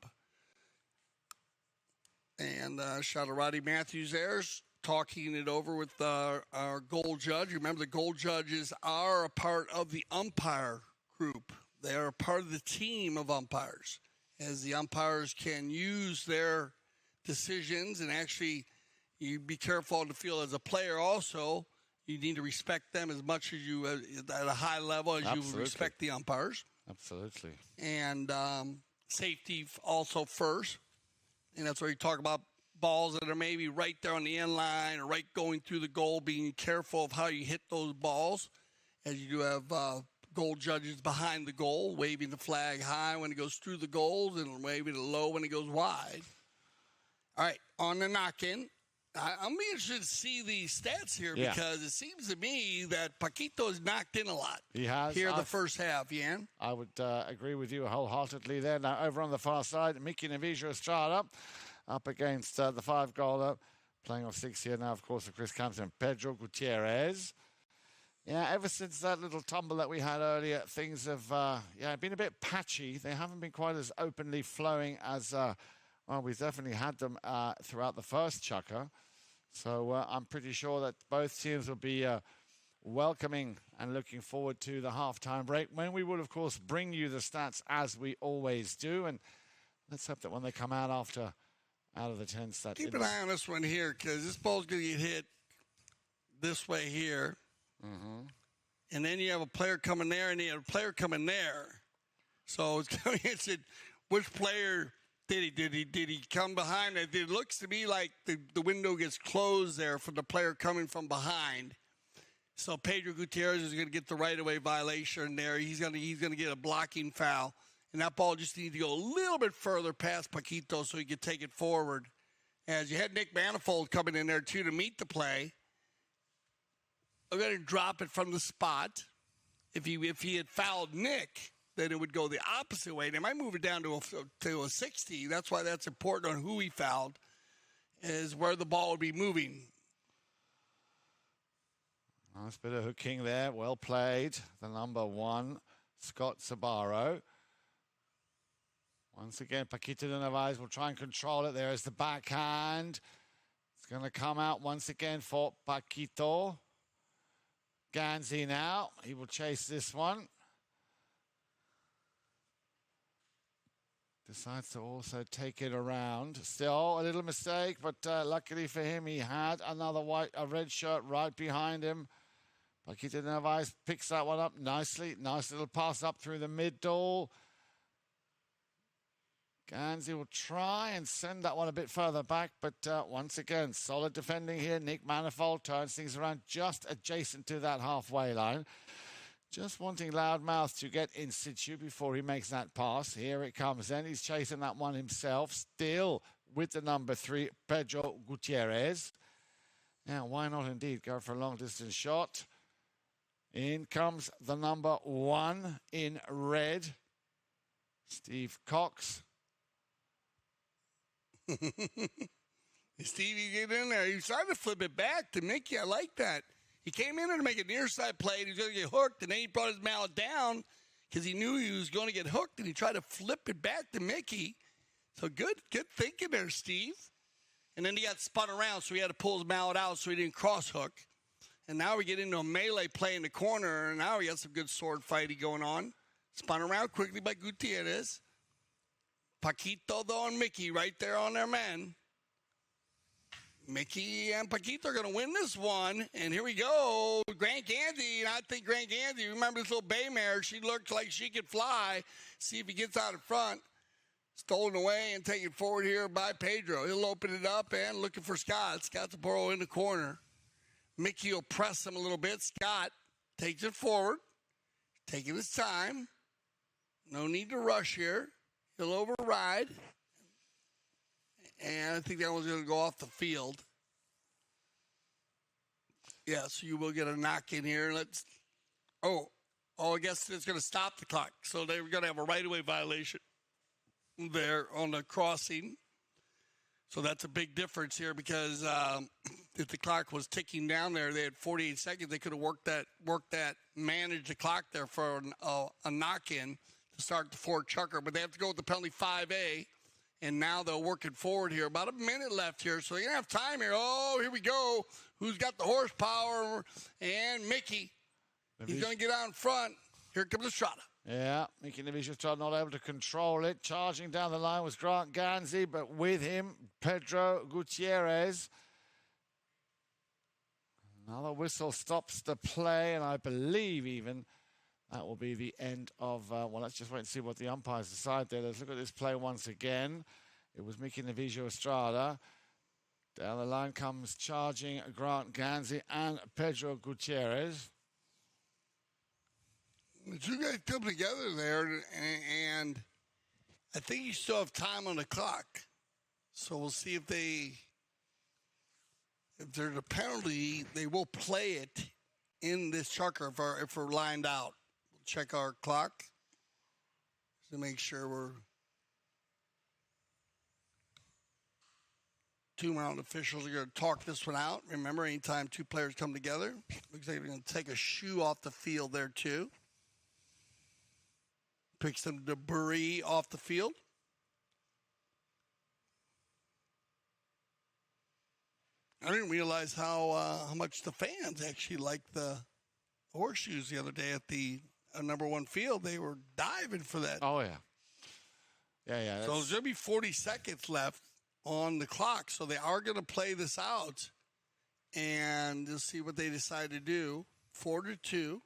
And shot of Roddy Matthews there, talking it over with our gold judge. Remember, the gold judges are a part of the umpire group. They are a part of the team of umpires, as the umpires can use their decisions and actually. You be careful on the field as a player also. You need to respect them as much as you, at a high level, as you respect the umpires. Absolutely. And safety also first. And that's where you talk about balls that are maybe right there on the end line or right going through the goal, being careful of how you hit those balls. As you do have goal judges behind the goal, waving the flag high when it goes through the goals and waving it low when it goes wide. All right, on the knock-in. I'm interested to see the stats here because it seems to me that Paquito has knocked in a lot. He has. Here in the first half, Yan. I would agree with you wholeheartedly there. Now, over on the far side, Mickey Navijo Estrada up against the 5-goaler. Playing off 6 here now, of course, of Chris Campson, Pedro Gutierrez. Yeah, ever since that little tumble that we had earlier, things have been a bit patchy. They haven't been quite as openly flowing as... we've definitely had them throughout the first chukker. So I'm pretty sure that both teams will be welcoming and looking forward to the halftime break, when we will, of course, bring you the stats as we always do. And let's hope that when they come out out of the tents... that keep an eye on this one here, because this ball's going to get hit this way here. Mm-hmm. And then you have a player coming there, and you have a player coming there. So it's going to which player... Did he come behind? It looks to me like the window gets closed there for the player coming from behind. So Pedro Gutierrez is going to get the right-of-way violation there. He's going to get a blocking foul. And that ball just needs to go a little bit further past Paquito so he can take it forward. As you had Nick Manifold coming in there, too, to meet the play. I'm going to drop it from the spot. If he had fouled Nick, then it would go the opposite way. They might move it down to a 60. That's why that's important on who he fouled, is where the ball would be moving. Nice bit of hooking there. Well played. The number 1, Scott Sabaro. Once again, Paquito de Narvaez will try and control it. There is the backhand. It's going to come out once again for Paquito. Ganzi now. He will chase this one. Decides to also take it around. Still a little mistake, but luckily for him, he had another a red shirt right behind him. Paquito de Narvaez picks that one up nicely. Nice little pass up through the middle. Ganzi will try and send that one a bit further back, but once again, solid defending here. Nick Manifold turns things around just adjacent to that halfway line. Just wanting Loudmouth to get in situ before he makes that pass. Here it comes then. He's chasing that one himself, still with the number 3, Pedro Gutierrez. Now, why not indeed go for a long-distance shot? In comes the number 1 in red, Steve Cox. Stevie get in there. He tried to flip it back to Mickey. I like that. He came in there to make a near side play. He was going to get hooked, and then he brought his mallet down because he knew he was going to get hooked, and he tried to flip it back to Mickey. So good thinking there, Steve. And then he got spun around, so he had to pull his mallet out so he didn't cross hook. And now we get into a melee play in the corner, and now we got some good sword fighting going on. Spun around quickly by Gutierrez. Paquito, though, and Mickey right there on their man. Mickey and Paquito are going to win this one. And here we go. Grant Gandy, and I think Grant Gandy, remember this little bay mare? She looked like she could fly. See if he gets out in front. Stolen away and taken forward here by Pedro. He'll open it up and looking for Scott. Scott Sabaro in the corner. Mickey will press him a little bit. Scott takes it forward, taking his time. No need to rush here. He'll override. And I think that one's going to go off the field. Yeah, so you will get a knock in here. I guess it's going to stop the clock. So they're going to have a right-of-way violation there on the crossing. So that's a big difference here because if the clock was ticking down there, they had 48 seconds. They could have worked that, managed the clock there for a knock-in to start the fourth chucker. But they have to go with the penalty 5A. And now they'll work it forward here. About a minute left here, so they're going to have time here. Oh, here we go. Who's got the horsepower? And Mickey. He's going to get out in front. Here comes Estrada. Yeah, Mickey Navish not able to control it. Charging down the line was Grant Ganzi, but with him, Pedro Gutierrez. Another whistle stops the play, and I believe even that will be the end of, let's just wait and see what the umpires decide there. Let's look at this play once again. It was Mickey Navijo Estrada. Down the line comes charging Grant Ganzi and Pedro Gutierrez. The two guys come together there, and I think you still have time on the clock. So we'll see if there's a penalty, they will play it in this chucker if we're lined out. Check our clock to make sure we're two mountain officials are going to talk this one out. Remember, anytime two players come together, looks like they're going to take a shoe off the field there too. Pick some debris off the field. I didn't realize how much the fans actually liked the horseshoes the other day at the number 1 field. They were diving for that. Oh, yeah. Yeah. So there's going to be 40 seconds left on the clock. So they are going to play this out. And you'll see what they decide to do. 4-2.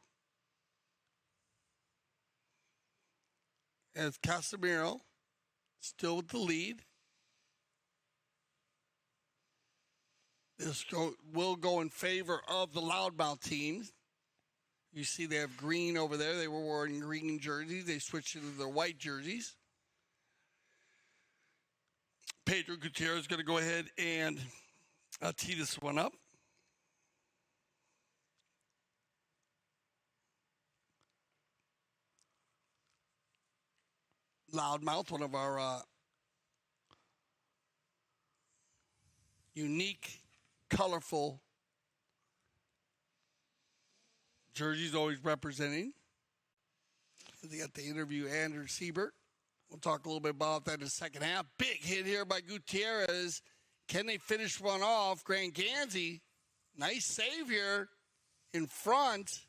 As Casimiro still with the lead. This will go in favor of the Loudmouth team. You see they have green over there. They were wearing green jerseys. They switched into their white jerseys. Pedro Gutierrez is going to go ahead and tee this one up. Loudmouth, one of our unique, colorful jerseys, always representing. They got the interview Andrew Siebert. We'll talk a little bit about that in the second half. Big hit here by Gutierrez. Can they finish one off? Grant Gansey, nice save here in front.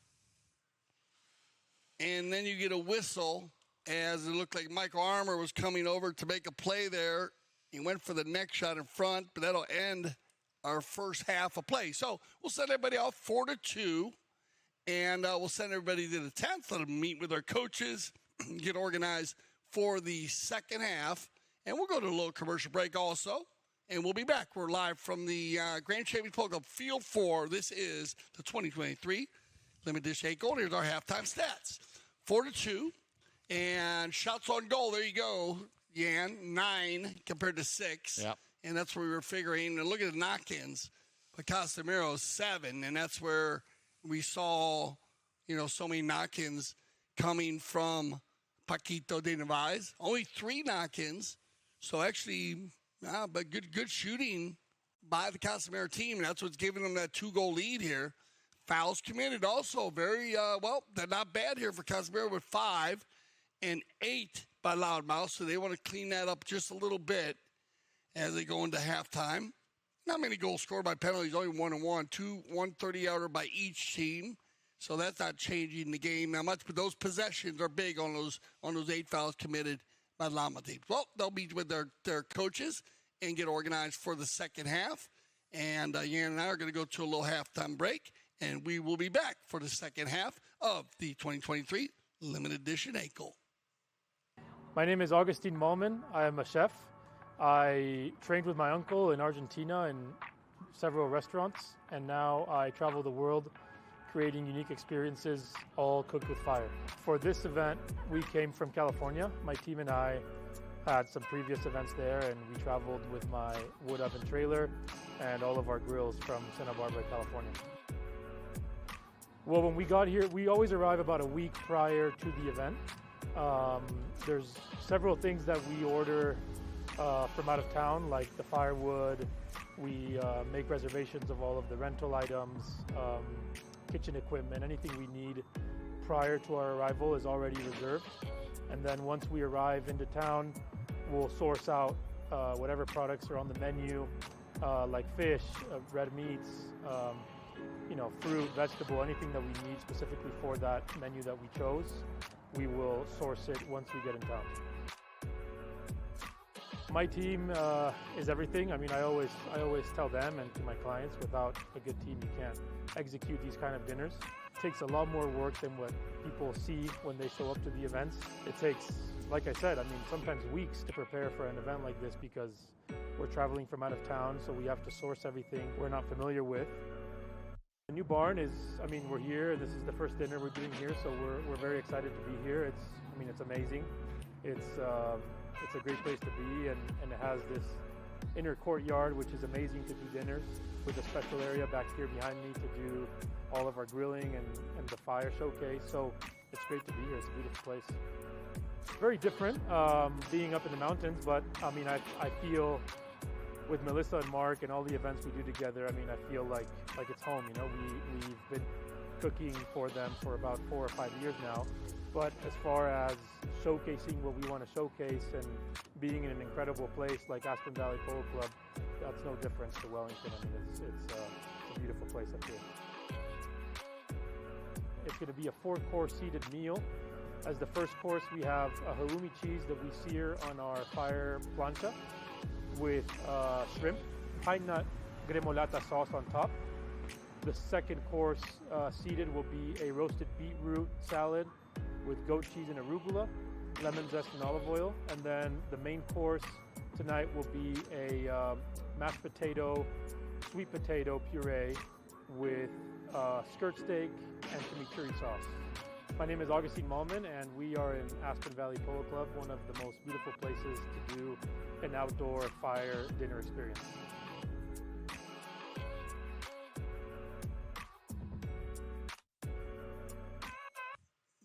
And then you get a whistle as it looked like Michael Armour was coming over to make a play there. He went for the next shot in front, but that'll end our first half of play. So we'll send everybody out 4-2, and we'll send everybody to the 10th. Let them meet with our coaches, get organized for the second half, and we'll go to a little commercial break also, and we'll be back. We're live from the Grand Champions Polo Club Field 4. This is the 2023 Limited Edition 8 Gold. Here's our halftime stats. 4-2, and shots on goal. There you go, Yan. 9 compared to 6. Yep. And that's where we were figuring. And look at the knock-ins. But Casimiro, 7. And that's where we saw, so many knock-ins coming from Paquito de Narvaez. Only 3 knock-ins. So actually, but good shooting by the Casimiro team. And that's what's giving them that 2-goal lead here. Fouls committed also very, they're not bad here for Casimiro with 5 and 8 by Loudmouth. So they want to clean that up just a little bit as they go into halftime. Not many goals scored by penalties, only 1-1, 2 130-outer by each team. So that's not changing the game that much, but those possessions are big on those 8 fouls committed by the Loudmouth team. Well, they'll meet with their coaches and get organized for the second half. And Yan and I are going to go to a little halftime break, and we will be back for the second half of the 2023 Limited Edition 8 Goal. My name is Augustine Malman. I am a chef. I trained with my uncle in Argentina in several restaurants, and now I travel the world creating unique experiences, all cooked with fire. For this event, we came from California. My team and I had some previous events there, and we traveled with my wood oven trailer and all of our grills from Santa Barbara, California. Well, when we got here, we always arrive about a week prior to the event. There's several things that we order from out of town, like the firewood. We make reservations of all of the rental items, kitchen equipment, anything we need prior to our arrival is already reserved. And then once we arrive into town, we'll source out whatever products are on the menu, like fish, red meats, fruit, vegetable, anything that we need specifically for that menu that we chose. We will source it once we get in town. My team is everything. I mean, I always tell them and to my clients, without a good team, you can't execute these kind of dinners. It takes a lot more work than what people see when they show up to the events. It takes, like I said, sometimes weeks to prepare for an event like this because we're traveling from out of town, so we have to source everything we're not familiar with. The new barn is, we're here. This is the first dinner we're doing here, so we're very excited to be here. It's amazing. It's a great place to be, and it has this inner courtyard, which is amazing to do dinners, with a special area back here behind me to do all of our grilling and the fire showcase. So it's great to be here. It's a beautiful place. It's very different being up in the mountains, but I feel with Melissa and Mark and all the events we do together, I feel like it's home. We've been cooking for them for about 4 or 5 years now. But as far as showcasing what we want to showcase and being in an incredible place like Aspen Valley Polo Club, that's no difference to Wellington. It's a beautiful place up here. It's going to be a 4-course seated meal. As the first course, we have a halloumi cheese that we sear on our fire plancha with shrimp, pine nut gremolata sauce on top. The second course seated will be a roasted beetroot salad with goat cheese and arugula, lemon zest and olive oil. And then the main course tonight will be a mashed potato, sweet potato puree with skirt steak and chimichurri sauce. My name is Augustine Malman, and we are in Aspen Valley Polo Club, one of the most beautiful places to do an outdoor fire dinner experience.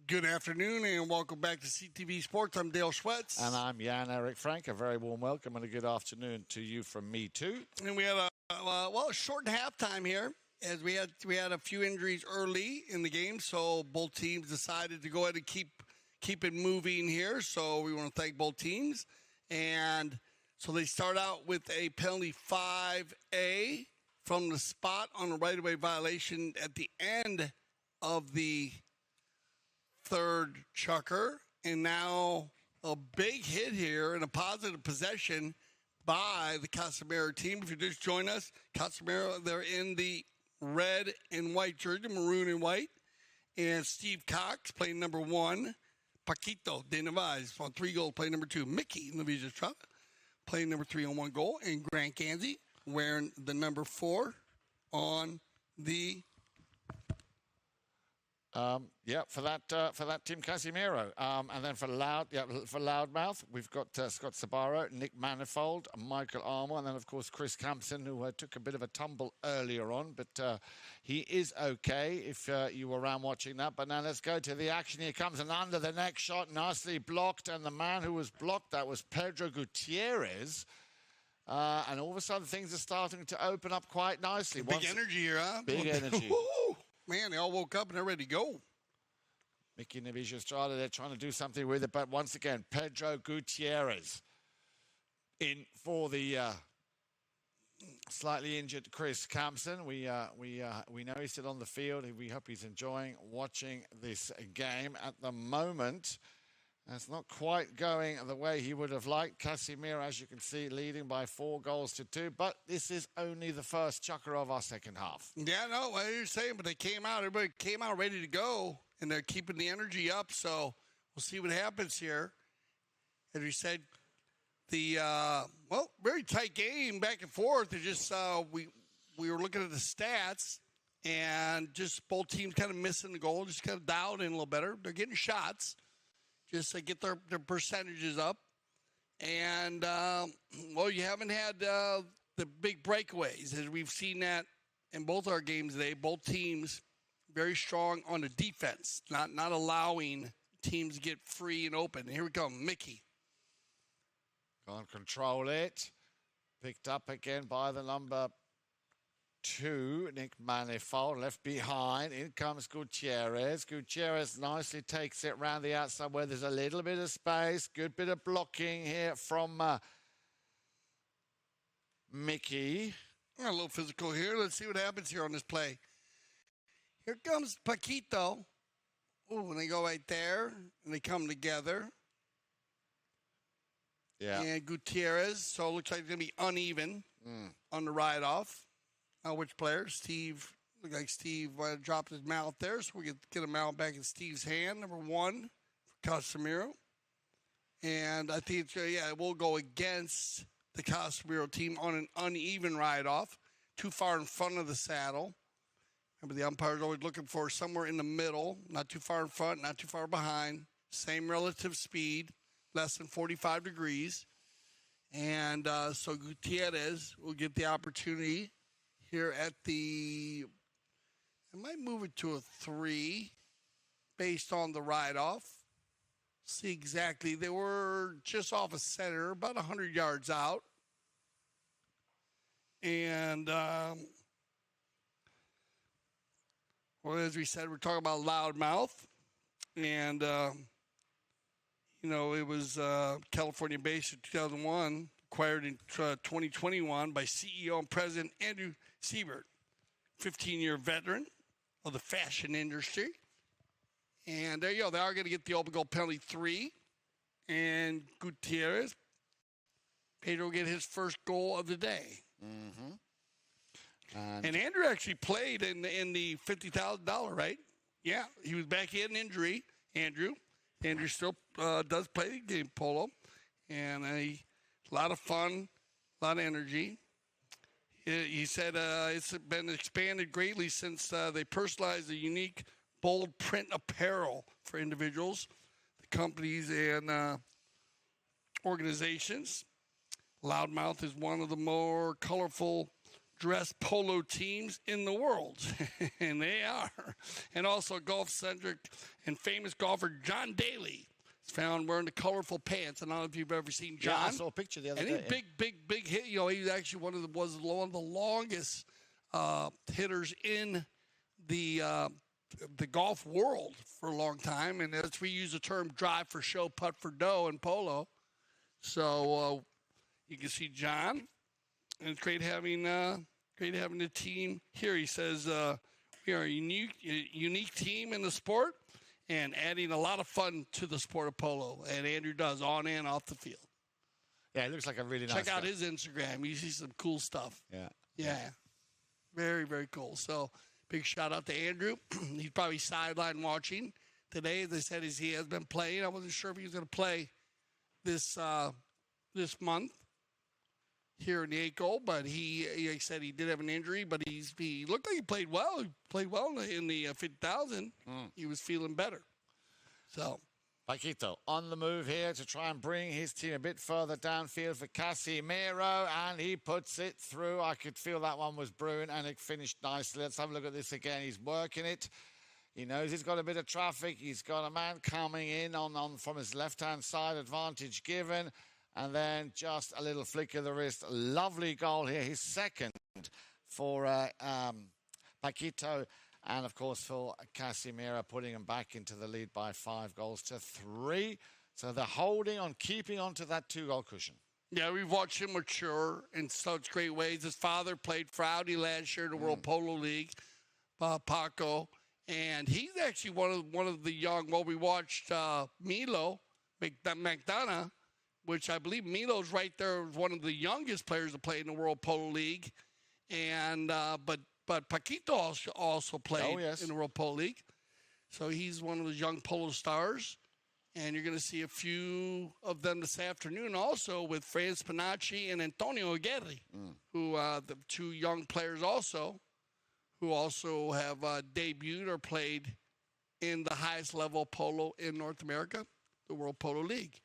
Good afternoon and welcome back to CTV Sports. I'm Dale Schwetz. And I'm Jan-Erik Frank. A very warm welcome and a good afternoon to you from me too. And we had a short halftime here, as we had a few injuries early in the game, so both teams decided to go ahead and keep it moving here. So we want to thank both teams. And so they start out with a penalty 5A from the spot on a right-of-way violation at the end of the third chucker, and now a big hit here and a positive possession by the Casimiro team. If you just join us, Casimiro, they're in the red and white jersey, maroon and white, and Steve Cox playing number 1, Paquito de Nevaz on 3 goals, playing number 2, Mickey Navija Estrada playing number 3 on 1 goal, and Grant Gansey wearing the number 4 on the for that team, Casimiro. And then for Loudmouth, we've got Scott Sabaro, Nick Manifold, Michael Armour, and then, of course, Chris Campson, who took a bit of a tumble earlier on, but he is okay if you were around watching that. But now let's go to the action. Here comes an under the neck shot, nicely blocked, and the man who was blocked, that was Pedro Gutierrez. And all of a sudden, things are starting to open up quite nicely. Big energy here, huh? Big energy. Man, they all woke up and they're ready to go. Mickey Navija Estrada, they're trying to do something with it. But once again, Pedro Gutierrez in for the slightly injured Chris Campson. We know he's still on the field. We hope he's enjoying watching this game. At the moment, it's not quite going the way he would have liked. Casimiro, as you can see, leading by 4 goals to 2. But this is only the first chucker of our second half. Yeah, no, what you're saying, but they came out. Everybody came out ready to go, and they're keeping the energy up. So we'll see what happens here. As we said, the very tight game, back and forth. It just we were looking at the stats, and just both teams kind of missing the goal. Just kind of dialed in a little better. They're getting shots. Just to get their percentages up. And, you haven't had the big breakaways, as we've seen that in both our games today. Both teams very strong on the defense, not allowing teams to get free and open. And here we come, Mickey. Can't control it. Picked up again by the number 2, Nick Manifold, left behind. In comes Gutierrez. Gutierrez nicely takes it round the outside where there's a little bit of space. Good bit of blocking here from Mickey. A little physical here. Let's see what happens here on this play. Here comes Paquito. Oh, and they go right there, and they come together. Yeah. And Gutierrez, so it looks like it's going to be uneven on the ride-off. Which player? Steve. Looked like Steve dropped his mallet there, so we can get a mallet back in Steve's hand. Number 1 for Casimiro. And I think it will go against the Casimiro team on an uneven ride-off. Too far in front of the saddle. Remember, the umpire's always looking for somewhere in the middle. Not too far in front, not too far behind. Same relative speed, less than 45 degrees. And so Gutierrez will get the opportunity here at I might move it to a 3 based on the ride-off. See exactly. They were just off a center, about 100 yards out. And, as we said, we're talking about Loudmouth. And, it was California-based in 2001. Acquired in 2021 by CEO and President Andrew Siebert, 15-year veteran of the fashion industry. And there you go. They are going to get the open goal penalty 3. And Gutierrez, Pedro will get his first goal of the day. Mm-hmm. And Andrew actually played in the $50,000, right? Yeah, he was back. He had an injury, Andrew. Andrew still does play the game polo, and a lot of fun, a lot of energy. He said it's been expanded greatly since they personalized the unique bold print apparel for individuals, the companies, and organizations. Loudmouth is one of the more colorful dress polo teams in the world, and they are. And also golf-centric and famous golfer John Daly is found wearing the colorful pants. I don't know if you've ever seen John. Yeah, I saw a picture the other day. And he's big hit. You know, he's actually one of the longest hitters in the golf world for a long time. And that's we use the term drive for show, putt for dough in polo. So you can see John, and it's great having the team here. He says we are a unique team in the sport, and adding a lot of fun to the sport of polo. And Andrew does on and off the field. Yeah, it looks like a really nice Check out guy. his Instagram. You see some cool stuff. Yeah. Very, very cool. So big shout out to Andrew. He's probably sideline watching today. As I said, he has been playing. I wasn't sure if he was going to play this month here in the 8 goal, but he said he did have an injury, but he looked like he played well. He played well in the 50,000. He was feeling better. So Paquito on the move here to try and bring his team a bit further downfield for Casimiro, and he puts it through. I could feel that one was brewing, and it finished nicely. Let's have a look at this again. He's working it. He knows he's got a bit of traffic. He's got a man coming in on from his left-hand side, advantage given. And then just a little flick of the wrist. Lovely goal here. His second for Paquito. And, of course, for Casimiro, putting him back into the lead by 5-3. So they're holding on, keeping on to that 2-goal cushion. Yeah, we've watched him mature in such great ways. His father played for Audi last year in the World Polo League, Paco. And he's actually one of the young, we watched Milo McDonough, which I believe Milo's right there, one of the youngest players to play in the World Polo League. And but Paquito also played in the World Polo League. So he's one of the young polo stars. And you're going to see a few of them this afternoon also with Franz Panacci and Antonio Aguirre, who the 2 young players who also have debuted or played in the highest level of polo in North America, the World Polo League.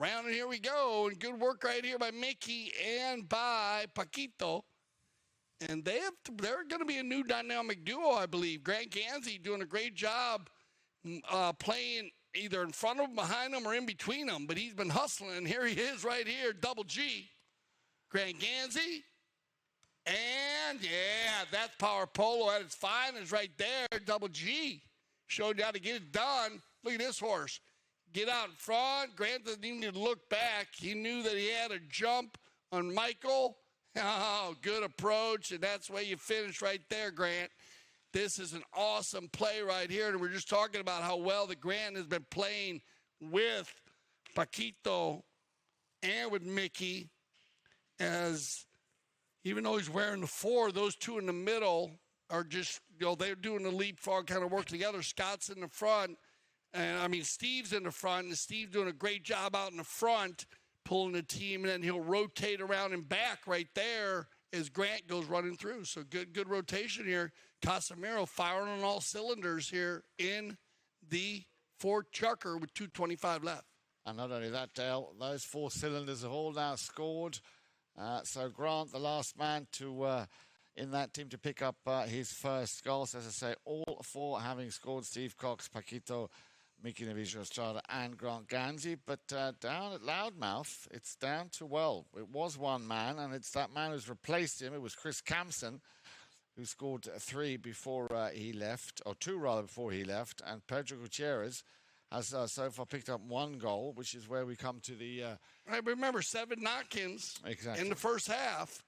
Around and here we go, and good work right here by Mickey and by Paquito. And they're going to be a new dynamic duo, I believe. Grant Gansey doing a great job playing either in front of him, behind him, or in between them. But he's been hustling, and here he is right here, double G. Grant Gansey. And, yeah, that's power polo at its finest right there, double G. Showed you how to get it done. Look at this horse. Get out in front. Grant doesn't even need to look back. He knew that he had a jump on Michael. Oh, good approach, and that's where you finish right there, Grant. This is an awesome play right here, and we're just talking about how well the Grant has been playing with Paquito and with Mickey, as even though he's wearing the 4, those 2 in the middle are just, they're doing the leapfrog kind of work together. Scott's in the front. And, Steve's in the front, and Steve's doing a great job out in the front, pulling the team, and then he'll rotate around and back right there as Grant goes running through. So good rotation here. Casimiro firing on all cylinders here in the Ford Chucker with 2:25 left. And not only that, Dale, those 4 cylinders have all now scored. So Grant, the last man to in that team to pick up his first goal. So as I say, all 4 having scored. Steve Cox, Paquito, Mickey Navijo Estrada, and Grant Gansey. But down at Loudmouth, it's down to, it was 1 man, and it's that man who's replaced him. It was Chris Campson, who scored 3 before he left, or 2 rather before he left. And Pedro Gutierrez has so far picked up 1 goal, which is where we come to the... I remember 7 knock-ins exactly in the first half.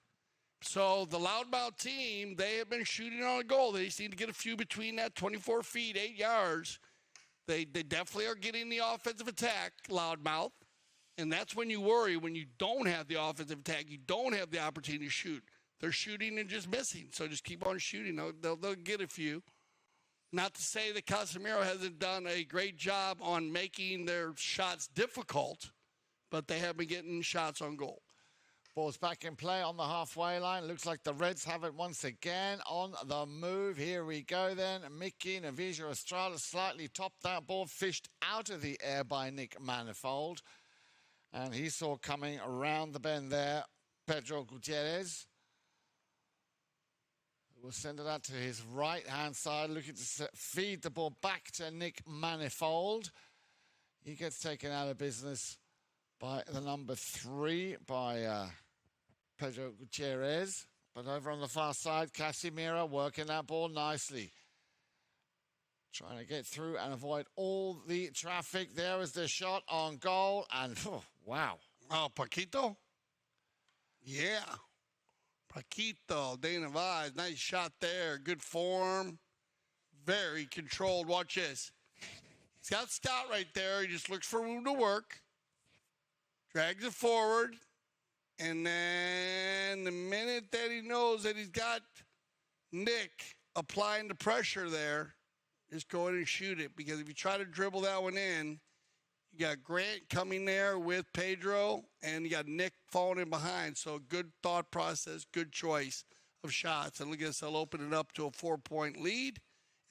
So the Loudmouth team, they have been shooting on a goal. They just need to get a few between that 24 feet, 8 yards. They definitely are getting the offensive attack, Loudmouth. And that's when you worry, when you don't have the offensive attack, you don't have the opportunity to shoot. They're shooting and just missing. So just keep on shooting. They'll get a few. Not to say that Casimiro hasn't done a great job on making their shots difficult, but they have been getting shots on goal. Ball's back in play on the halfway line. Looks like the Reds have it once again on the move. Here we go then. Mickey Navija Estrada slightly topped that ball, fished out of the air by Nick Manifold. And he saw coming around the bend there Pedro Gutierrez. We'll send it out to his right-hand side, looking to feed the ball back to Nick Manifold. He gets taken out of business by the number 3, by Pedro Gutierrez. But over on the far side, Casimiro working that ball nicely. Trying to get through and avoid all the traffic. There is the shot on goal. And, wow. Oh, Paquito? Yeah. Paquito, Dana Vaz, nice shot there. Good form. Very controlled. Watch this. He's got Stout right there. He just looks for room to work. Drags it forward. And then the minute that he knows that he's got Nick applying the pressure there, just go in and shoot it. Because if you try to dribble that one in, you got Grant coming there with Pedro, and you got Nick falling in behind. So good thought process, good choice of shots. And look at this, they'll open it up to a 4-point lead.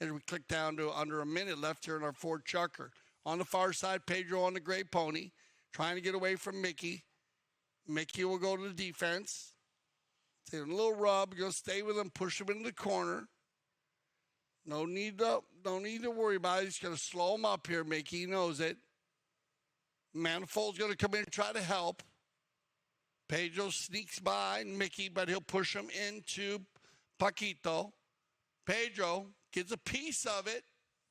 As we click down to under a minute left here in our fourth chucker. On the far side, Pedro on the gray pony, trying to get away from Mickey. Mickey will go to the defense. Take a little rub, go stay with him, push him into the corner. No need to worry about it. He's going to slow him up here, Mickey. He knows it. Manifold's going to come in and try to help. Pedro sneaks by Mickey, but he'll push him into Paquito. Pedro gets a piece of it.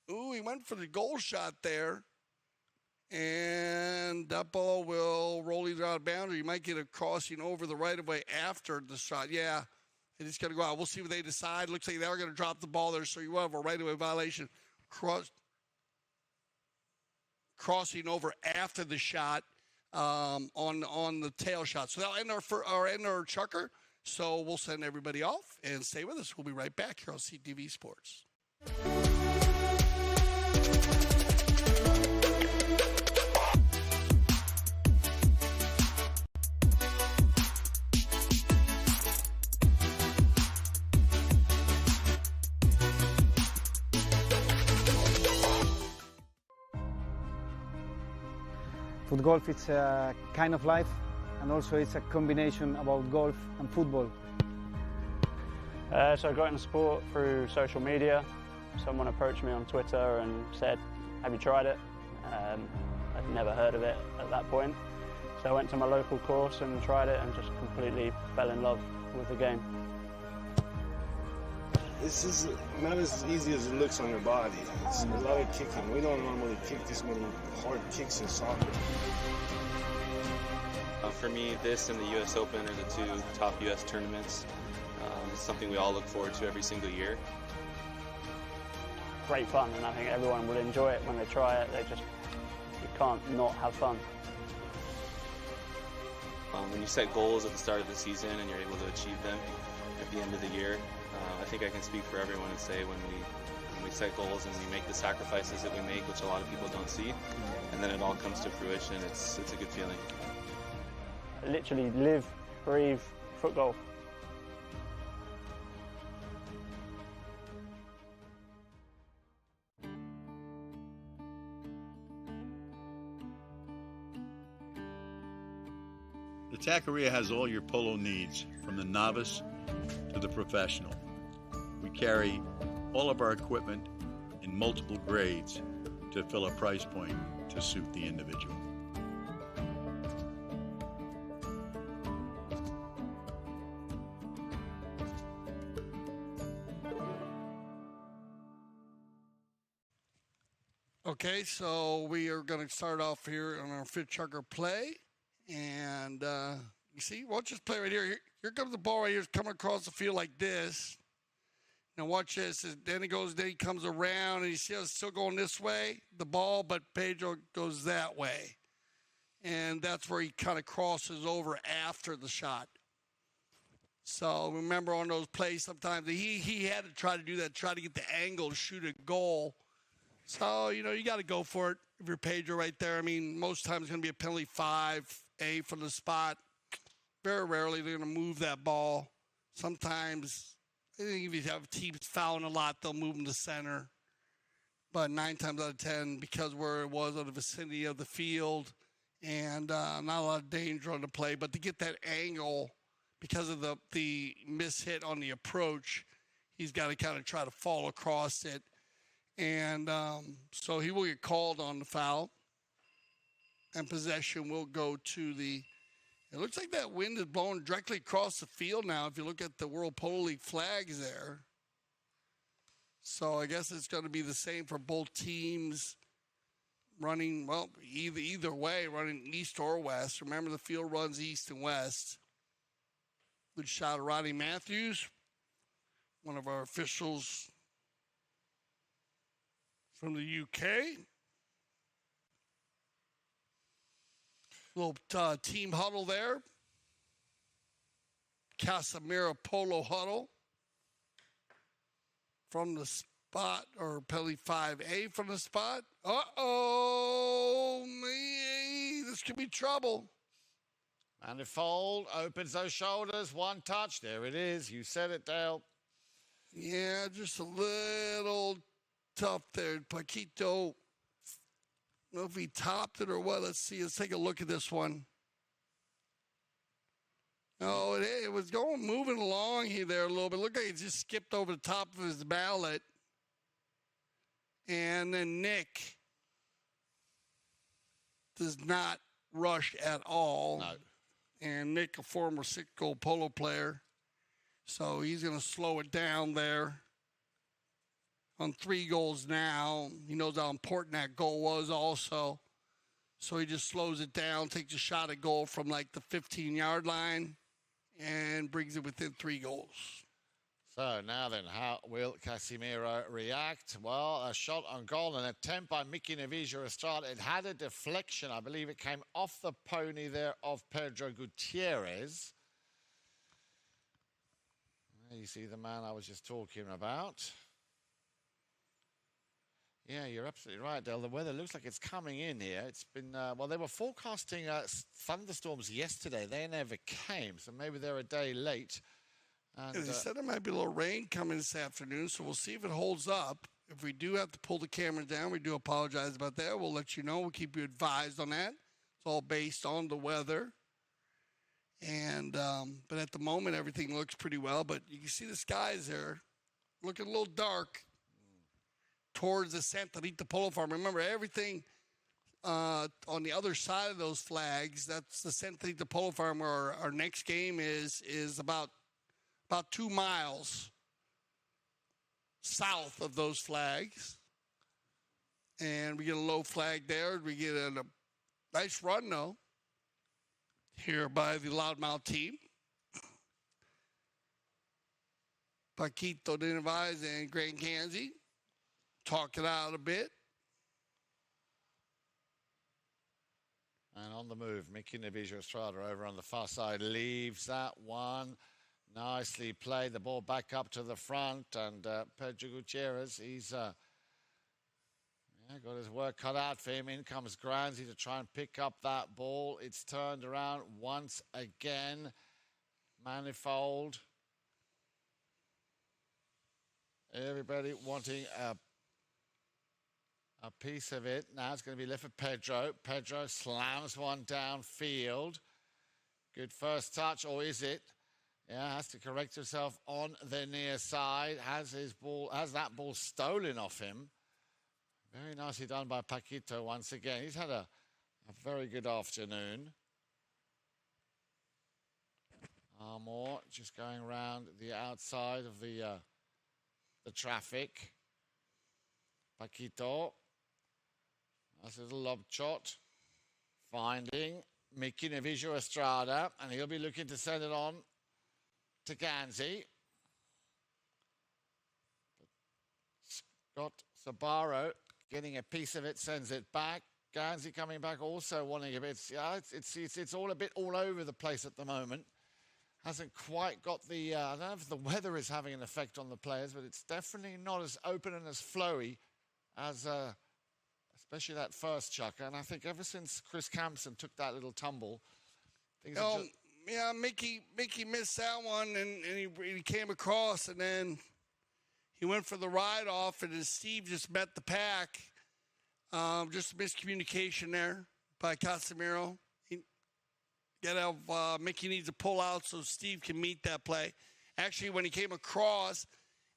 Ooh, he went for the goal shot there. And that ball will roll either out of boundary. You might get a crossing over the right-of-way after the shot. Yeah, and it's going to go out. We'll see what they decide. Looks like they're going to drop the ball there, so you will have a right-of-way violation. Crossing over after the shot on the tail shot. So that'll end our chucker. So we'll send everybody off and stay with us. We'll be right back here on CTV Sports. Foot golf, it's a kind of life, and also it's a combination about golf and football. So I got into sport through social media. Someone approached me on Twitter and said, have you tried it? I'd never heard of it at that point. So I went to my local course and tried it and just completely fell in love with the game. This is not as easy as it looks on your body. It's a lot of kicking. We don't normally kick this many hard kicks in soccer. For me, this and the U.S. Open are the 2 top U.S. tournaments. It's something we all look forward to every single year. Great fun, and I think everyone will enjoy it when they try it. You can't not have fun. When you set goals at the start of the season and you're able to achieve them at the end of the year, I think I can speak for everyone and say when we set goals and we make the sacrifices that we make, which a lot of people don't see, and then it all comes to fruition, it's a good feeling. I literally live, breathe foot golf. The Taqueria has all your polo needs, from the novice to the professional. We carry all of our equipment in multiple grades to fill a price point to suit the individual. Okay, so we are going to start off here on our fifth chucker play. And you see, we'll just play right here. Here comes the ball right here. It's coming across the field like this. Now watch this. Then he comes around, and you see it's still going this way, the ball, but Pedro goes that way. And that's where he kind of crosses over after the shot. So remember on those plays, sometimes he had to try to do that, try to get the angle to shoot a goal. So, you got to go for it if you're Pedro right there. I mean, most times it's going to be a penalty 5A from the spot. Very rarely they're going to move that ball. Sometimes, I think if you have teams fouling a lot, they'll move them to center. But 9 times out of 10, because where it was on the vicinity of the field and not a lot of danger on the play, but to get that angle because of the mishit on the approach, he's got to kind of try to fall across it. And so he will get called on the foul. And possession will go to the... It looks like that wind is blowing directly across the field now if you look at the World Polo League flags there. So I guess it's going to be the same for both teams running, well, either way, running east or west. Remember, the field runs east and west. Good shot of Rodney Matthews, one of our officials from the UK. Little team huddle there. Casimiro polo huddle from the spot, or penalty 5A from the spot. Uh-oh, man, this could be trouble. Manifold opens those shoulders, one touch. There it is. You said it, Dale. Yeah, just a little tough there. Paquito, I don't know if he topped it or what. Let's see. Let's take a look at this one. No, it was moving along here there a little bit. Looked like it just skipped over the top of his mallet. And then Nick does not rush at all. No. And Nick, a former 6-goal polo player. So he's going to slow it down there. On 3 goals now. He knows how important that goal was also. So he just slows it down, takes a shot at goal from like the 15-yard line, and brings it within 3 goals. So now then, how will Casimiro react? Well, a shot on goal, an attempt by Mickey Navija Estrada. It had a deflection. I believe it came off the pony there of Pedro Gutierrez. There you see the man I was just talking about. Yeah, you're absolutely right, Del. The weather looks like it's coming in here. It's been, well, they were forecasting thunderstorms yesterday. They never came, so maybe they're a day late. And, they said there might be a little rain coming this afternoon, so we'll see if it holds up. If we do have to pull the camera down, we do apologize about that. We'll let you know. We'll keep you advised on that. It's all based on the weather. And but at the moment, everything looks pretty well. But you can see the skies there looking a little dark towards the Santa Rita Polo Farm. Remember, everything on the other side of those flags, that's the Santa Rita Polo Farm, where our next game is about 2 miles south of those flags. And we get a low flag there. We get a nice run, though, here by the Loudmouth team. Paquito Dinavaz and Grant Gansey talk it out a bit. And on the move, Mickey Navija Estrada over on the far side leaves that one. Nicely played. The ball back up to the front. And Pedro Gutierrez, he's got his work cut out for him. In comes Granzi to try and pick up that ball. It's turned around once again. Manifold. Everybody wanting a piece of it. Now it's going to be left for Pedro. Pedro slams one downfield. Good first touch, or is it? Yeah, has to correct himself on the near side. Has that ball stolen off him. Very nicely done by Paquito once again. He's had a very good afternoon. Armour just going around the outside of the traffic. Paquito. That's a little lob shot. Finding Mickey Navija Estrada, and he'll be looking to send it on to Gansey. Scott Sabaro getting a piece of it, sends it back. Gansey coming back, also wanting a bit. Yeah, it's all a bit all over the place at the moment. hasn't quite got the, I don't know if the weather is having an effect on the players, but it's definitely not as open and as flowy as, especially that first chucker. And I think ever since Chris Campson took that little tumble, things have just... Yeah, Mickey missed that one, and he came across, and then he went for the ride-off, and as Steve just met the pack, just a miscommunication there by Casimiro. Mickey needs to pull out so Steve can meet that play. Actually, when he came across,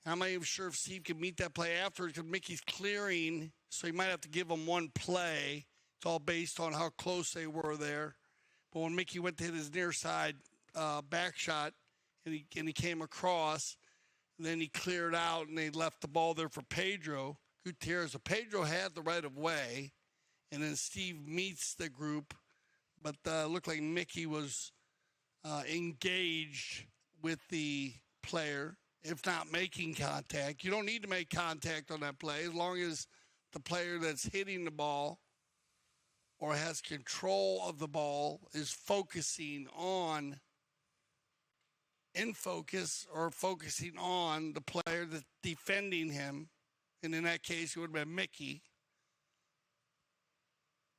I'm not even sure if Steve can meet that play afterwards because Mickey's clearing, so he might have to give him one play. It's all based on how close they were there. But when Mickey went to hit his near side back shot and he came across, and then he cleared out and they left the ball there for Pedro Gutierrez. So Pedro had the right of way, and then Steve meets the group, but it looked like Mickey was engaged with the player, if not making contact. You don't need to make contact on that play as long as the player that's hitting the ball or has control of the ball is focusing on, in focus, or focusing on the player that's defending him. And in that case, it would have been Mickey.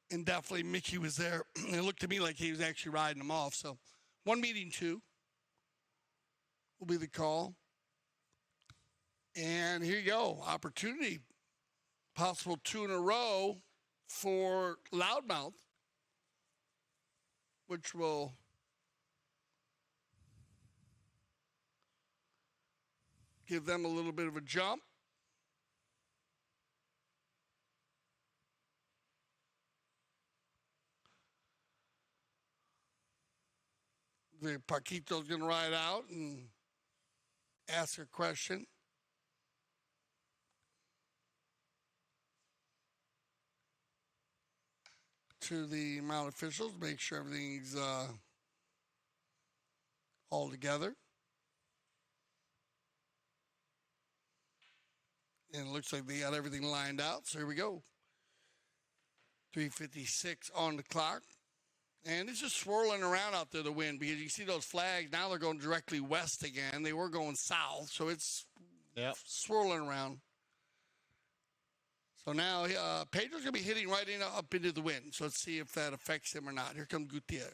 And definitely Mickey was there. It looked to me like he was actually riding him off. So 1-2 will be the call. And here you go. Opportunity. Possible 2 in a row for Loudmouth, which will give them a little bit of a jump. The Paquito's going to ride out and ask a question. To the mount officials, make sure everything's all together. And it looks like they got everything lined out. So here we go. 3:56 on the clock. And it's just swirling around out there, the wind, because you see those flags. Now they're going directly west again. They were going south, so it's swirling around. So now Pedro's going to be hitting right up into the wind. So let's see if that affects him or not. Here comes Gutierrez.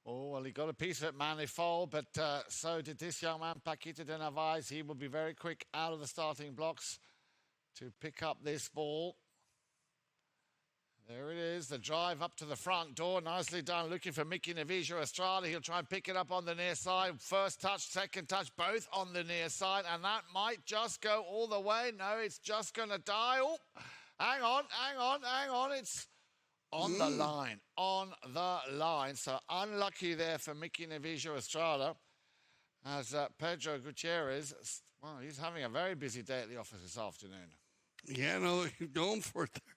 Oh, well, he got a piece of it, Manifold, but so did this young man, Paquito de Narvaez. He will be very quick out of the starting blocks to pick up this ball. There it is, the drive up to the front door. Nicely done, looking for Mickey Navijo Estrada. He'll try and pick it up on the near side. First touch, second touch, both on the near side, and that might just go all the way. No, it's just going to die. Oh, hang on. It's on the line. So unlucky there for Mickey Navijo Estrada as Pedro Gutierrez, well, he's having a very busy day at the office this afternoon. Yeah, no, he's going for it there.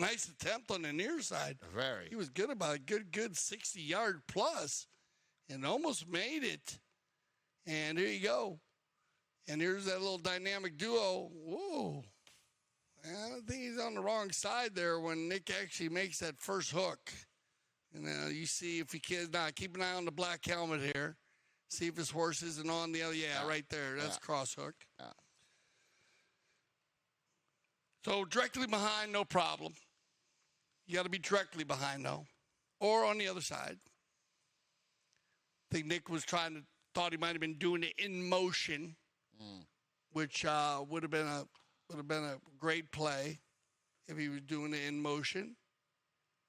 Nice attempt on the near side. Very. He was good about a good 60-yard plus and almost made it. And here you go. And here's that little dynamic duo. Whoa. I think he's on the wrong side there when Nick actually makes that first hook. And you see if he can. Now, keep an eye on the black helmet here. See if his horse isn't on the other. Yeah, right there. That's cross hook. Yeah. So directly behind, no problem. You got to be directly behind, though. Or on the other side. I think Nick was thought he might have been doing it in motion, which would have been a great play if he was doing it in motion,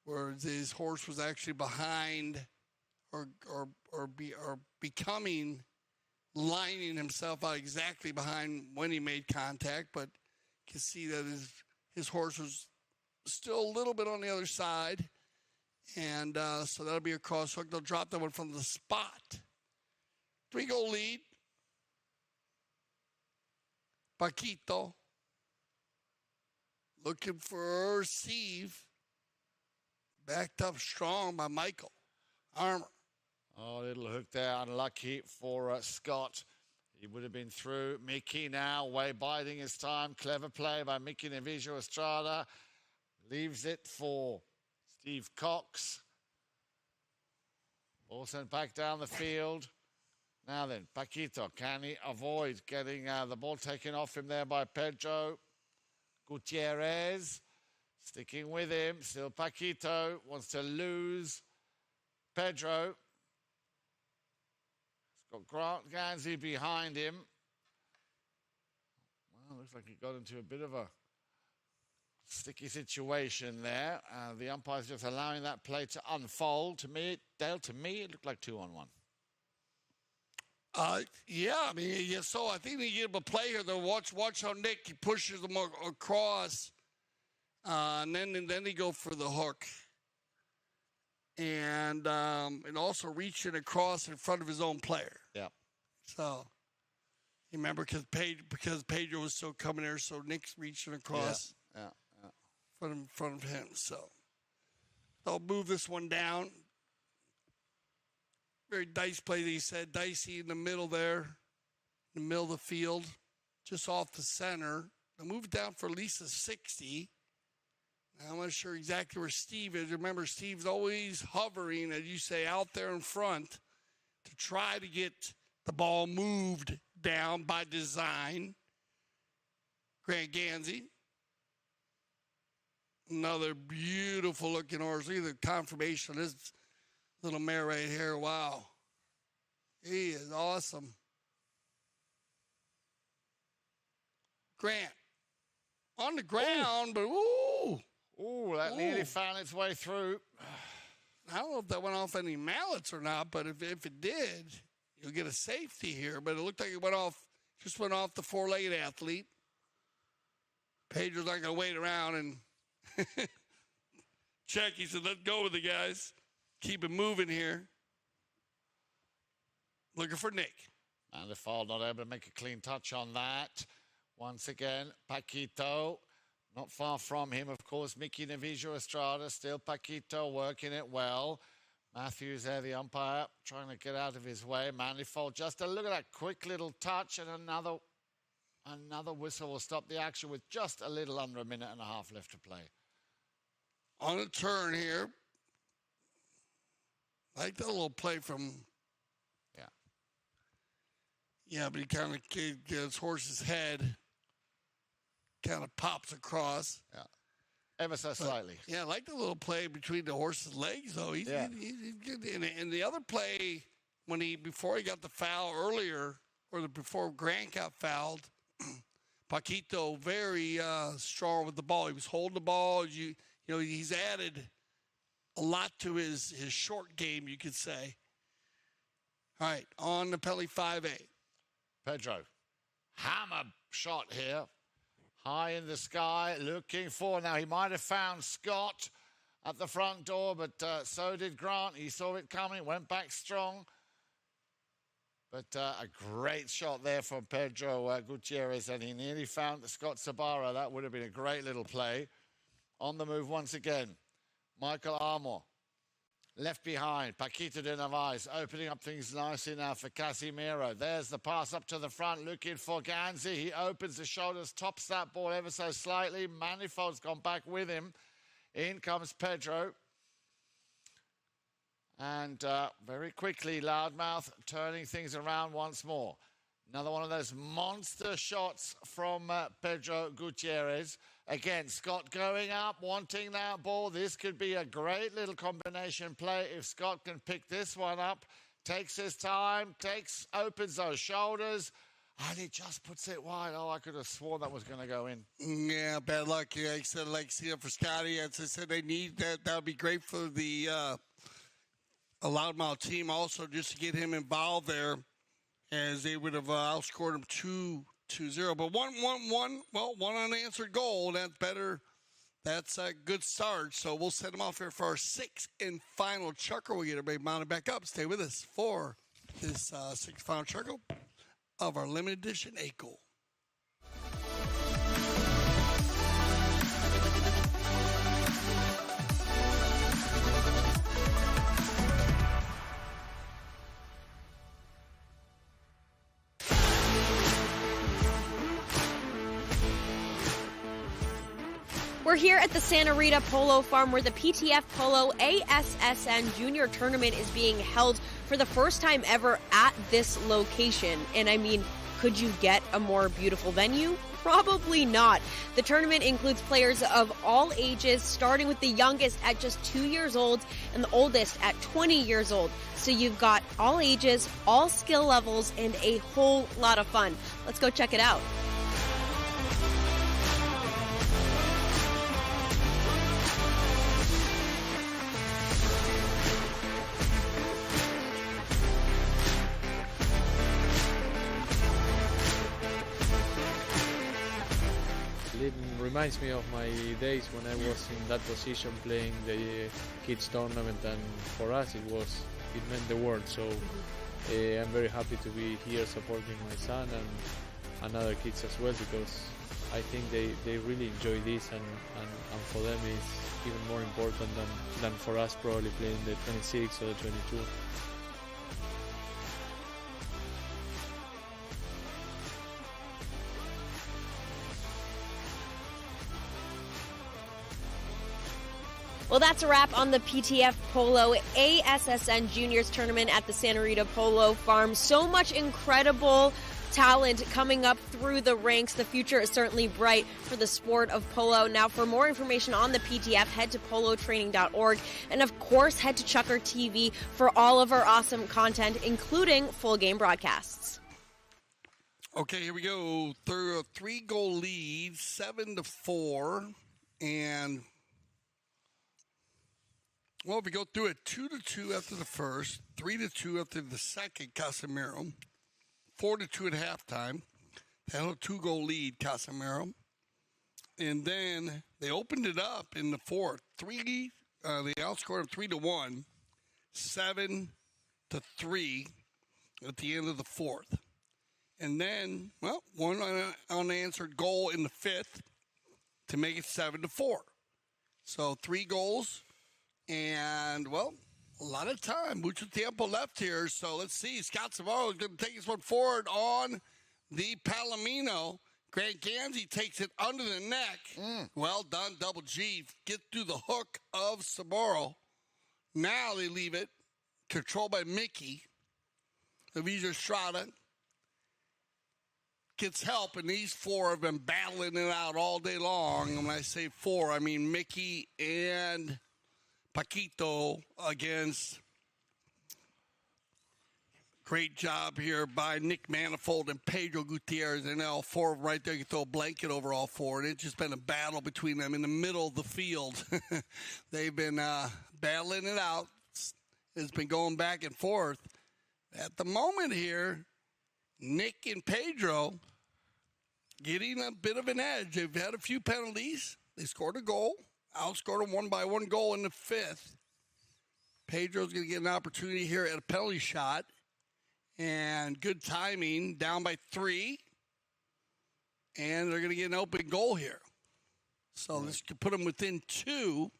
whereas his horse was actually behind or becoming, lining himself out exactly behind when he made contact, but you can see that his horse was still a little bit on the other side, and so that'll be a cross hook. They'll drop that one from the spot. 3-goal lead. Paquito looking for Steve. Backed up strong by Michael Armour. Oh, little hook there. Unlucky for Scott. He would have been through. Mickey now, way biding his time. Clever play by Mickey Navijo Estrada. Leaves it for Steve Cox. Ball sent back down the field. Now then, Paquito, can he avoid getting the ball taken off him there by Pedro Gutierrez? Sticking with him, still Paquito, wants to lose Pedro. He's got Grant Ganzi behind him. Well, looks like he got into a bit of a sticky situation there. The umpire's just allowing that play to unfold. To me, Dale, it looked like 2-on-1. Yeah, I mean, so I think they give him a play here, though. Watch how Nick, he pushes them across, and then they go for the hook. And also reaching across in front of his own player. Yeah. So, you remember, because Pedro was still coming there, so Nick's reaching across in front of him. So, I'll move this one down. Very dice play, he said. Dicey in the middle there, in the middle of the field, just off the center. I'll move it down for at least a 60. Now, I'm not sure exactly where Steve is. Remember, Steve's always hovering, as you say, out there in front to try to get the ball moved down by design. Grant Ganzi. Another beautiful looking horse. Look at the confirmation of this little mare right here. Wow. He is awesome. Grant. On the ground, but ooh. Ooh, that nearly found its way through. I don't know if that went off any mallets or not, but if it did, you'll get a safety here. But it looked like it went off the four-legged athlete. Pedro's not going to wait around and check. He said, let's go with the guys. Keep it moving here. Looking for Nick. And the foul not able to make a clean touch on that. Once again, Paquito. Not far from him, of course, Mickey Navijo Estrada. Still Paquito working it well. Matthews there, the umpire, trying to get out of his way. Manifold, just a look at that quick little touch, and another whistle will stop the action with just a little under a minute and a half left to play. On a turn here. Like that little play from... Yeah, but he kind of gets horse's head. Kind of pops across. Yeah. Ever so slightly. Yeah, I like the little play between the horse's legs, though. He's good. And the other play, before he got the foul earlier, before Grant got fouled, Paquito very strong with the ball. He was holding the ball. You know, he's added a lot to his short game, you could say. All right, on the penalty 5A. Pedro, hammer shot here. High in the sky, looking for. Now, he might have found Scott at the front door, but so did Grant. He saw it coming, went back strong. But a great shot there from Pedro Gutierrez, and he nearly found Scott Sabara. That would have been a great little play. On the move once again, Michael Armour. Left behind, Paquito de Narvaez opening up things nicely now for Casimiro. There's the pass up to the front, looking for Ganzi. He opens the shoulders, tops that ball ever so slightly. Manifold's gone back with him. In comes Pedro. And very quickly, Loudmouth turning things around once more. Another one of those monster shots from Pedro Gutierrez. Again, Scott going up, wanting that ball. This could be a great little combination play if Scott can pick this one up. Takes his time, opens those shoulders, and he just puts it wide. Oh, I could have sworn that was going to go in. Yeah, bad luck. Yeah, I said, for Scotty, as I said, they need that. That would be great for the Loudmouth team also, just to get him involved there, as they would have outscored him 2-0. But one unanswered goal. That's better. That's a good start. So we'll set them off here for our sixth and final chucker. We'll get everybody mounted back up. Stay with us for this sixth final chucker of our limited edition 8-goal. We're here at the Santa Rita Polo Farm where the PTF Polo ASSN Junior Tournament is being held for the first time ever at this location. And I mean, could you get a more beautiful venue? Probably not. The tournament includes players of all ages, starting with the youngest at just 2 years old and the oldest at 20 years old. So you've got all ages, all skill levels, and a whole lot of fun. Let's go check it out. It reminds me of my days when I was in that position playing the kids tournament, and for us it meant the world. So I'm very happy to be here supporting my son and other kids as well, because I think they really enjoy this, and for them it's even more important than for us probably playing the 26 or the 22. Well, that's a wrap on the PTF Polo ASSN Juniors Tournament at the Santa Rita Polo Farm. So much incredible talent coming up through the ranks. The future is certainly bright for the sport of polo. Now, for more information on the PTF, head to polotraining.org. And, of course, head to Chucker TV for all of our awesome content, including full game broadcasts. Okay, here we go. Through a 3-goal lead, 7-4. And... well, if we go through it, 2-2 after the first, 3-2 after the second, Casimiro, 4-2 at halftime. They had a 2-goal lead, Casimiro. And then they opened it up in the fourth. They outscored them 3-1, 7-3 at the end of the fourth. And then, well, one unanswered goal in the fifth to make it 7-4. So 3 goals. And, well, a lot of time. Mucho tiempo left here. So let's see. Scott Savaro is going to take this one forward on the Palomino. Grant Gansey takes it under the neck. Well done, Double G. Get through the hook of Sabaro. Now they leave it. Controlled by Mickey. Avisa Estrada gets help, and these four have been battling it out all day long. And when I say four, I mean Mickey and Paquito against. Great job here by Nick Manifold and Pedro Gutierrez. And all four right there, you throw a blanket over all four. And it's just been a battle between them in the middle of the field. They've been battling it out. It's been going back and forth. At the moment here, Nick and Pedro getting a bit of an edge. They've had a few penalties. They scored a goal. Outscored them 1-1 goal in the fifth. Pedro's going to get an opportunity here at a penalty shot. And good timing, down by 3. And they're going to get an open goal here. So this could put them within 2.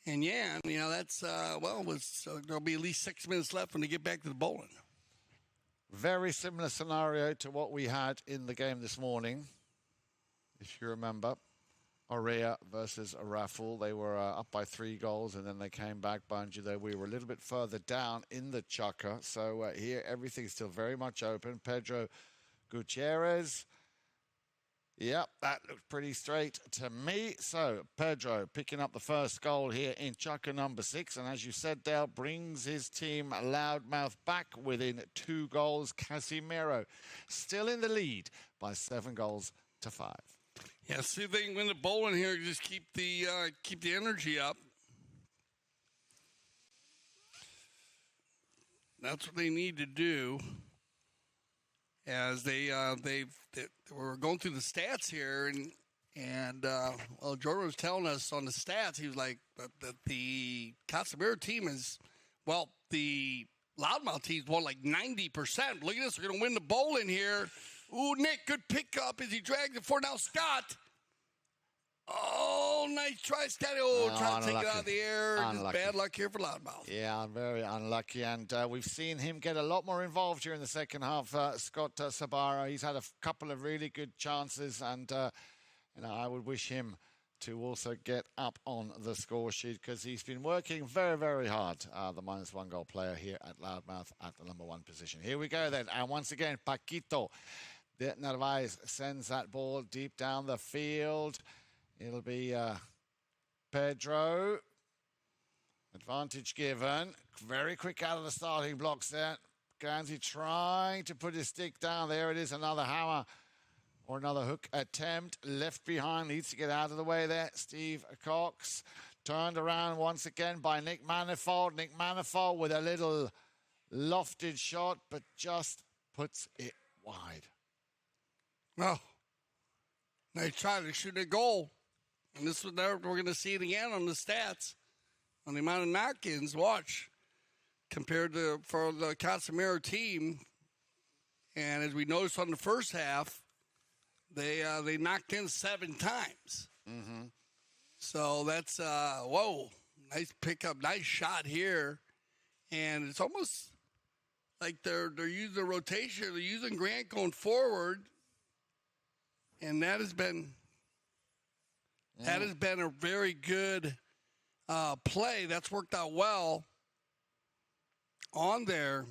And, yeah, you know, that's, there'll be at least 6 minutes left when they get back to the bowling. Very similar scenario to what we had in the game this morning, if you remember. Orea versus Raffle. They were up by 3 goals, and then they came back. Banjo, though, we were a little bit further down in the Chucker. So here, everything's still very much open. Pedro Gutierrez. Yep, that looked pretty straight to me. So Pedro picking up the first goal here in Chucker number 6. And as you said, Dale, brings his team Loudmouth back within 2 goals. Casimiro still in the lead by 7 goals to 5. Yeah, see if they can win the bowling here. Just keep the energy up. That's what they need to do. As they were going through the stats here, and Jordan was telling us on the stats, he was like that the Casimiro team is, well, the Loudmouth team's won like 90%. Look at this, we're going to win the bowling here. Ooh, Nick, good pickup as he drags it forward. Now Scott. Oh, nice try, Scotty. Oh, trying to take it out of the air. Just bad luck here for Loudmouth. Yeah, very unlucky. And we've seen him get a lot more involved here in the second half. Scott Sabara, he's had a couple of really good chances. And, I would wish him to also get up on the score sheet because he's been working very, very hard, the -1 goal player here at Loudmouth at the number 1 position. Here we go then. And once again, Paquito de Narvaez sends that ball deep down the field. It'll be Pedro. Advantage given. Very quick out of the starting blocks there. Ganzi trying to put his stick down. There it is, another hammer. Or another hook attempt. Left behind, needs to get out of the way there. Steve Cox turned around once again by Nick Manifold. Nick Manifold with a little lofted shot, but just puts it wide. Well, they tried to shoot a goal. And this was there. We're going to see it again on the stats. On the amount of knock-ins, watch. Compared to for the Casimiro team. And as we noticed on the first half, they knocked in 7 times. Mm-hmm. So that's, whoa, nice pickup, nice shot here. And it's almost like they're using a rotation. They're using Grant going forward. And that has been a very good play. That's worked out well on their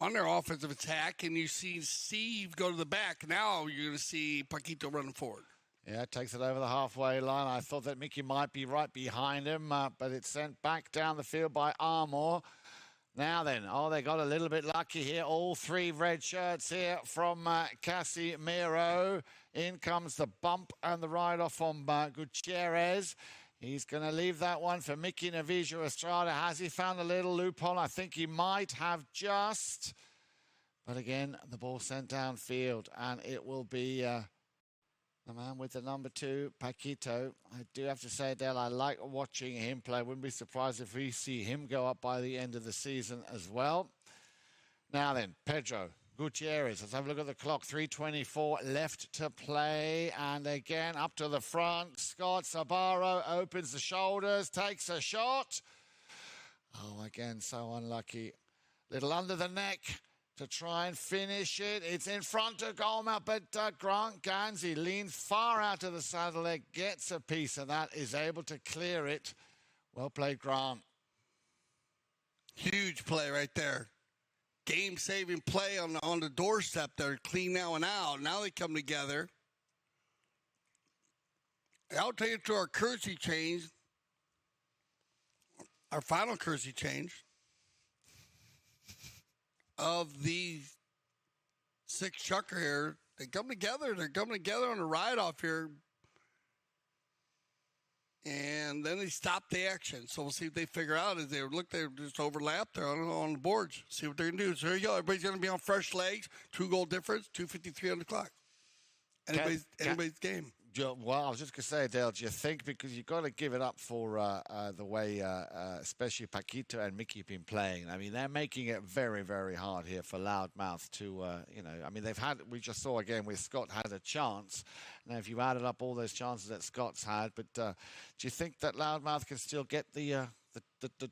offensive attack, and you see Steve go to the back. Now you're going to see Paquito running forward. Yeah, takes it over the halfway line. I thought that Mickey might be right behind him, but it's sent back down the field by Armour. Now then, they got a little bit lucky here. All 3 red shirts here from Casimiro. In comes the bump and the ride-off from Gutierrez. He's going to leave that one for Mickey Navijo Estrada. Has he found a little loophole? I think he might have just. But again, the ball sent downfield, and it will be the man with the number 2, Paquito. I do have to say, Dale, I like watching him play. I wouldn't be surprised if we see him go up by the end of the season as well. Now then, Pedro Gutierrez. Let's have a look at the clock. 3:24 left to play. And again, up to the front. Scott Sabaro opens the shoulders, takes a shot. Oh, again, so unlucky. Little under the neck to try and finish it. It's in front of goalmouth, but Grant Ganzi leans far out of the saddle there, gets a piece of that, is able to clear it. Well played, Grant. Huge play right there. Game-saving play on the doorstep there. Clean now and out. Now they come together. I'll take it to our currency change. Our final currency change of the 6 chucker here. They come together. They're coming together on the ride-off here. And then they stop the action. So we'll see what they figure out as they just overlap there on the boards. See what they're going to do. So here you go. Everybody's going to be on fresh legs. 2 goal difference, 2:53 on the clock. Anybody's game. Well, I was just going to say, Dale, do you think, because you've got to give it up for the way especially Paquito and Mickey have been playing. I mean, they're making it very, very hard here for Loudmouth to, I mean, we just saw again with Scott had a chance. Now, if you added up all those chances that Scott's had, but do you think that Loudmouth can still get the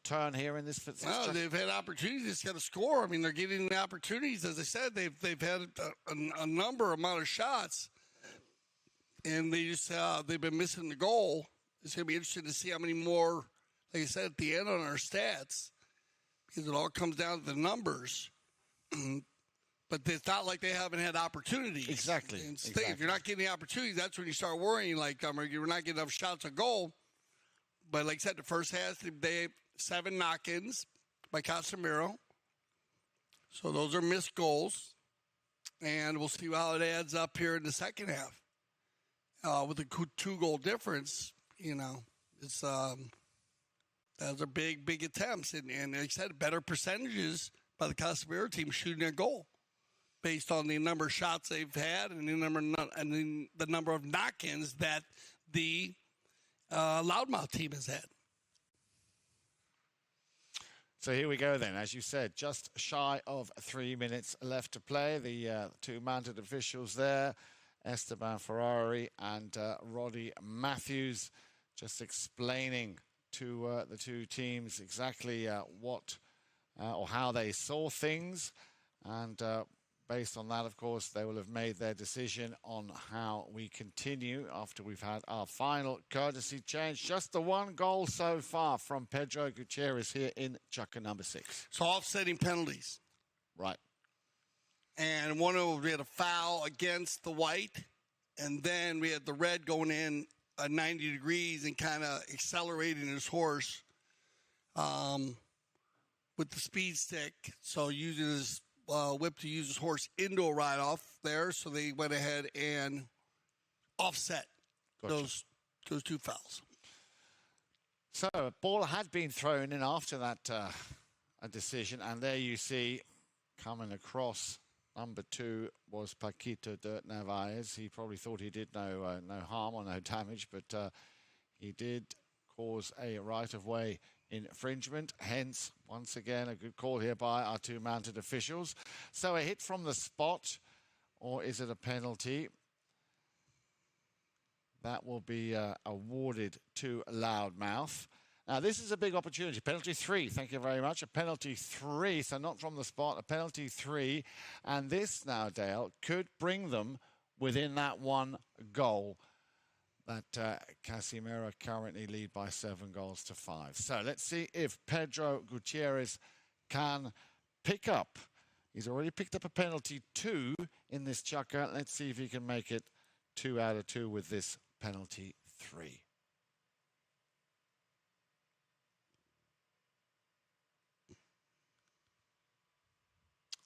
turn here in this? No, they've had opportunities to score. I mean, they're getting the opportunities. As I said, they've had a number amount of shots. And they've been missing the goal. It's going to be interesting to see how many more, like I said, at the end on our stats, because it all comes down to the numbers. But it's not like they haven't had opportunities. Exactly. If you're not getting the opportunities, that's when you start worrying, like, you're not getting enough shots on goal. But like I said, the first half, they had 7 knock-ins by Casimiro. So those are missed goals. And we'll see how it adds up here in the second half. With a 2-goal difference, it's those are big attempts, and like I said, better percentages by the Casimiro team shooting a goal based on the number of shots they've had and the number of knock-ins that the Loudmouth team has had. So here we go then. As you said, just shy of 3 minutes left to play. The 2 mounted officials there, Esteban Ferrari and Roddy Matthews, just explaining to the 2 teams exactly what or how they saw things. And based on that, of course, they will have made their decision on how we continue after we've had our final courtesy change. Just the one goal so far from Pedro Gutierrez here in chukker number 6. So offsetting penalties. Right. And one of them, we had a foul against the white, and then we had the red going in 90 degrees and kind of accelerating his horse with the speed stick. So using his whip to use his horse into a ride-off there, so they went ahead and offset those two fouls. So a ball had been thrown in after that a decision, and there you see coming across number 2 was Paquito de Narvaez. He probably thought he did no harm or no damage, but he did cause a right-of-way infringement. Hence, once again, a good call here by our 2 mounted officials. So a hit from the spot, or is it a penalty? That will be awarded to Loudmouth. Now, this is a big opportunity. Penalty 3, thank you very much. A penalty 3, so not from the spot, a penalty 3. And this now, Dale, could bring them within that 1 goal that Casimiro currently lead by 7-5. So let's see if Pedro Gutierrez can pick up. He's already picked up a penalty 2 in this chukker. Let's see if he can make it 2 out of 2 with this penalty 3.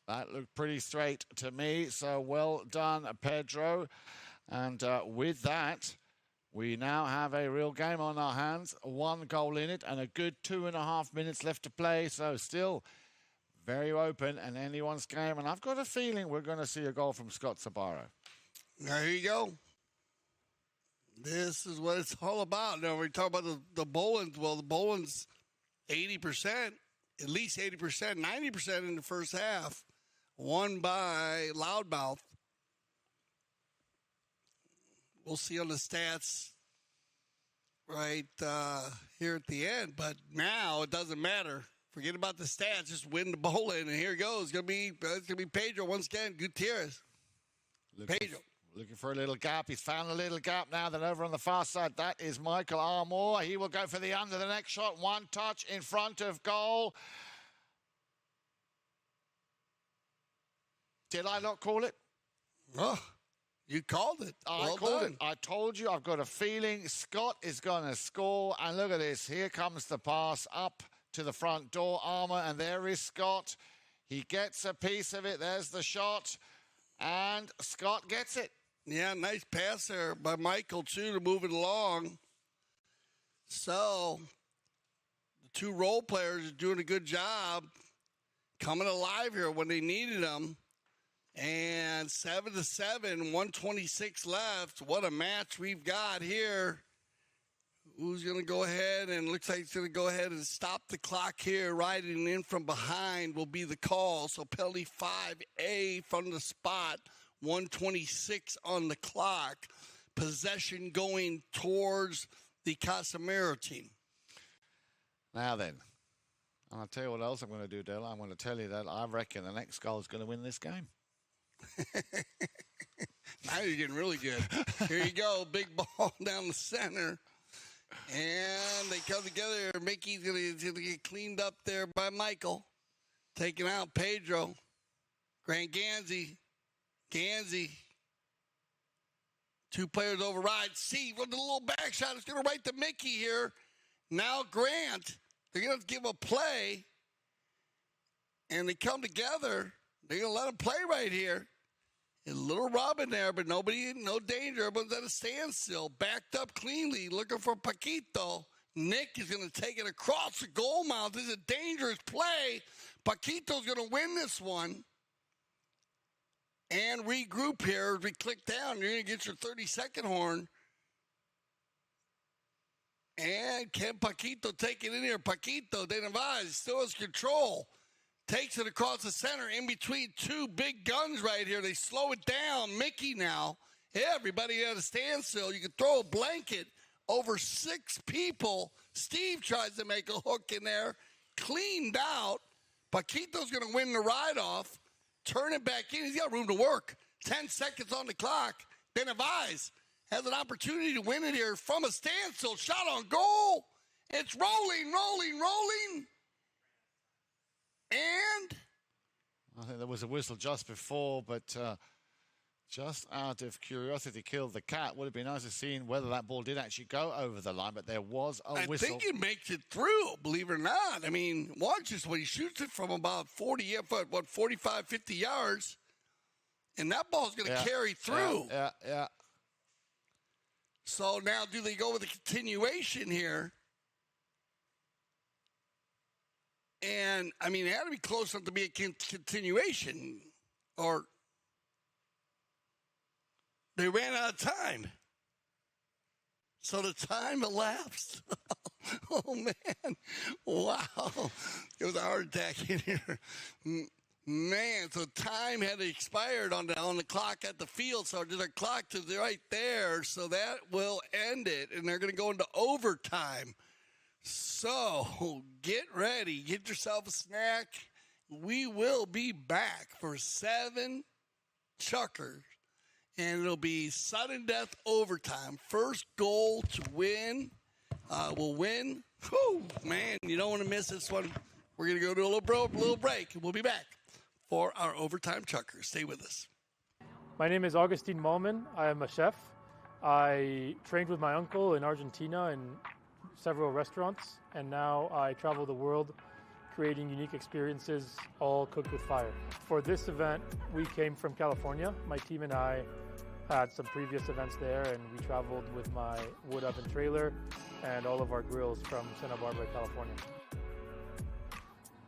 That looked pretty straight to me, so well done, Pedro. And with that, we now have a real game on our hands. 1 goal in it and a good 2.5 minutes left to play. So still very open and anyone's game. And I've got a feeling we're going to see a goal from Scott Sabaro. There you go. This is what it's all about. Now, we talk about the Bolins. Well, the Bolins, 80%, at least 80%, 90% in the first half. Won by Loudmouth. We'll see on the stats right here at the end. But now it doesn't matter. Forget about the stats. Just win the bowling. And here it goes. It's gonna be Pedro once again. Gutierrez. Pedro. Looking for a little gap. He's found a little gap now. Then over on the far side, that is Michael Armour. He will go for the under the next shot. 1 touch in front of goal. Did I not call it? Oh, you called it. I called it. I told you. I've got a feeling Scott is going to score. And look at this. Here comes the pass up to the front door. Armour, and there is Scott. He gets a piece of it. There's the shot. And Scott gets it. Yeah, nice pass there by Michael, too, to move it along. So, the 2 role players are doing a good job coming alive here when they needed them. And 7-7, 126 left. What a match we've got here. Who's going to go ahead and looks like he's going to go ahead and stop the clock here. Riding in from behind will be the call. So penalty 5A from the spot. 126 on the clock. Possession going towards the Casimiro team. Now then, I'll tell you what else I'm going to do, Dale. I'm going to tell you that I reckon the next goal is going to win this game. Now you're getting really good. Here you go. Big ball down the center. And they come together. Mickey's going to get cleaned up there by Michael. Taking out Pedro. Grant Ganzi. 2 players override. See, with the little back shot, it's going to right to Mickey here. Now Grant. They're going to give a play. And they come together. They're going to let him play right here. A little Robin there, but no danger. Everyone's at a standstill. Backed up cleanly, looking for Paquito. Nick is going to take it across the goal mouth. This is a dangerous play. Paquito's going to win this one. And regroup here. As we click down, you're going to get your 30-second horn. And can Paquito take it in here? Paquito de Narvaez still has control. Takes it across the center in between 2 big guns right here. They slow it down. Mickey now. Everybody at a standstill. You can throw a blanket over 6 people. Steve tries to make a hook in there. Cleaned out. Paquito's going to win the ride-off. turn it back in. He's got room to work. 10 seconds on the clock. Benavides has an opportunity to win it here from a standstill. Shot on goal. It's rolling. And I think there was a whistle just before, but just out of curiosity, killed the cat. Would have been nice to see whether that ball did actually go over the line, but there was a whistle. I think it makes it through, believe it or not. I mean, watch this when he shoots it from about 45, 50 yards, and that ball's going to carry through. Yeah. So now do they go with a continuation here? And, I mean, it had to be close enough to be a continuation, or they ran out of time. So the time elapsed. Oh, man. Wow. It was a heart attack in here. Man, so time had expired on the clock at the field. So there's a clock to the right there. So that will end it. And they're going to go into overtime. So get ready. Get yourself a snack. We will be back for 7 chuckers. And it'll be sudden death overtime. First goal to win will win. Whew, man, you don't want to miss this one. We're going to go to a little break, and we'll be back for our overtime chuckers. Stay with us. My name is Augustine Malman. I am a chef. I trained with my uncle in Argentina in several restaurants, and now I travel the world creating unique experiences, all cooked with fire. For this event, we came from California. My team and I had some previous events there, and we traveled with my wood oven trailer and all of our grills from Santa Barbara, California.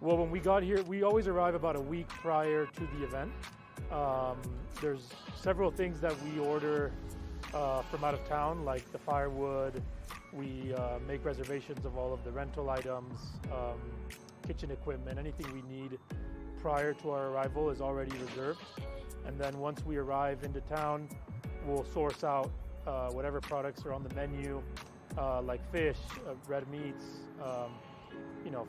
Well, when we got here, we always arrive about a week prior to the event. There's several things that we order from out of town, like the firewood. We make reservations of all of the rental items, kitchen equipment, anything we need prior to our arrival is already reserved. And then once we arrive into town, we'll source out whatever products are on the menu, like fish, red meats,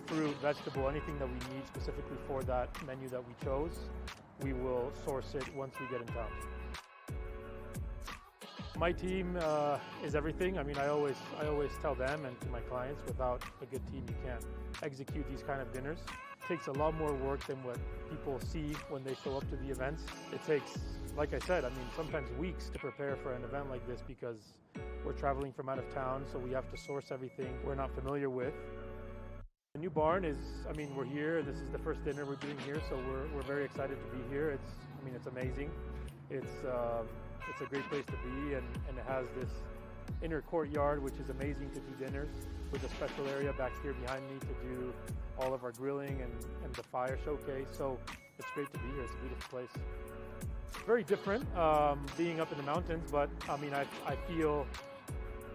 fruit, vegetable, anything that we need specifically for that menu that we chose. We will source it once we get in town. My team is everything. I mean, I always tell them and to my clients, without a good team, you can't execute these kind of dinners. It takes a lot more work than what people see when they show up to the events. It takes, like I said, sometimes weeks to prepare for an event like this because we're traveling from out of town, so we have to source everything we're not familiar with. The new barn is, we're here. This is the first dinner we're doing here, so we're very excited to be here. It's amazing. It's a great place to be, and it has this inner courtyard, which is amazing to do dinners, with a special area back here behind me to do all of our grilling and the fire showcase. So it's great to be here. It's a beautiful place. It's very different being up in the mountains, but I feel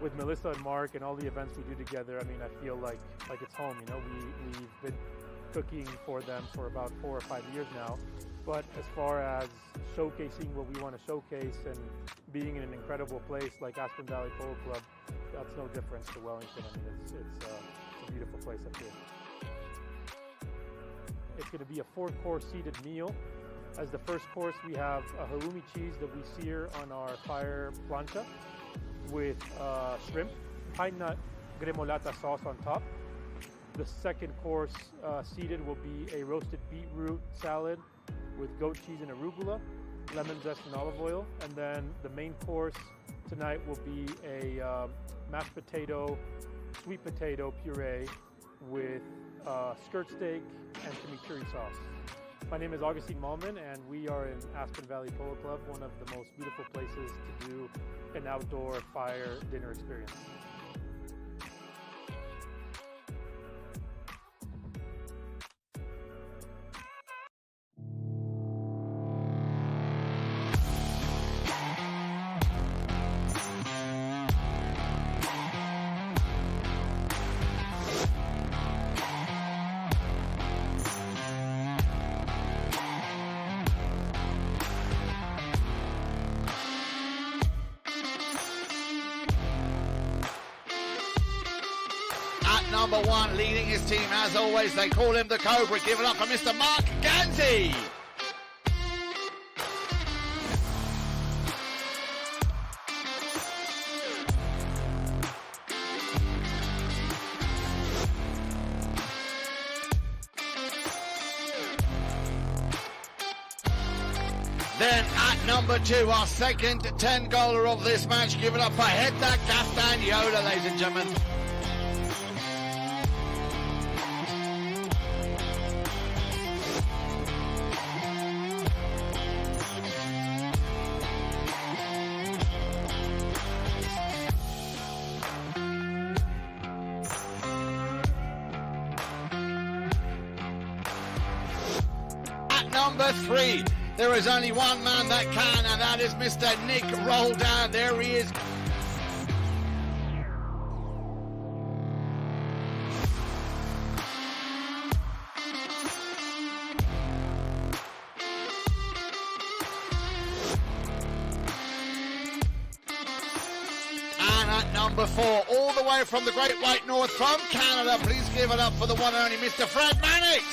with Melissa and Mark and all the events we do together, I feel like it's home. We've been cooking for them for about 4 or 5 years now. But as far as showcasing what we want to showcase and being in an incredible place like Aspen Valley Polo Club, that's no difference to Wellington. It's a beautiful place up here. It's going to be a 4-course seated meal. As the first course, we have a halloumi cheese that we sear on our fire plancha with shrimp, pine nut gremolata sauce on top. The second course seated will be a roasted beetroot salad with goat cheese and arugula, lemon zest and olive oil. And then the main course tonight will be a mashed potato, sweet potato puree with skirt steak and chimichurri sauce. My name is Augustine Malman, and we are in Aspen Valley Polo Club, one of the most beautiful places to do an outdoor fire dinner experience. Number 1 leading his team as always. They call him the Cobra. Give it up for Mr. Mark Ganzi. Then at number 2, our second 10-goaler of this match, give it up for Hedda Castaniola, ladies and gentlemen. Number 3, there is only one man that can, and that is Mr. Nick Roldan. There he is. And at number 4, all the way from the Great White North from Canada, please give it up for the one and only Mr. Fred Mannix.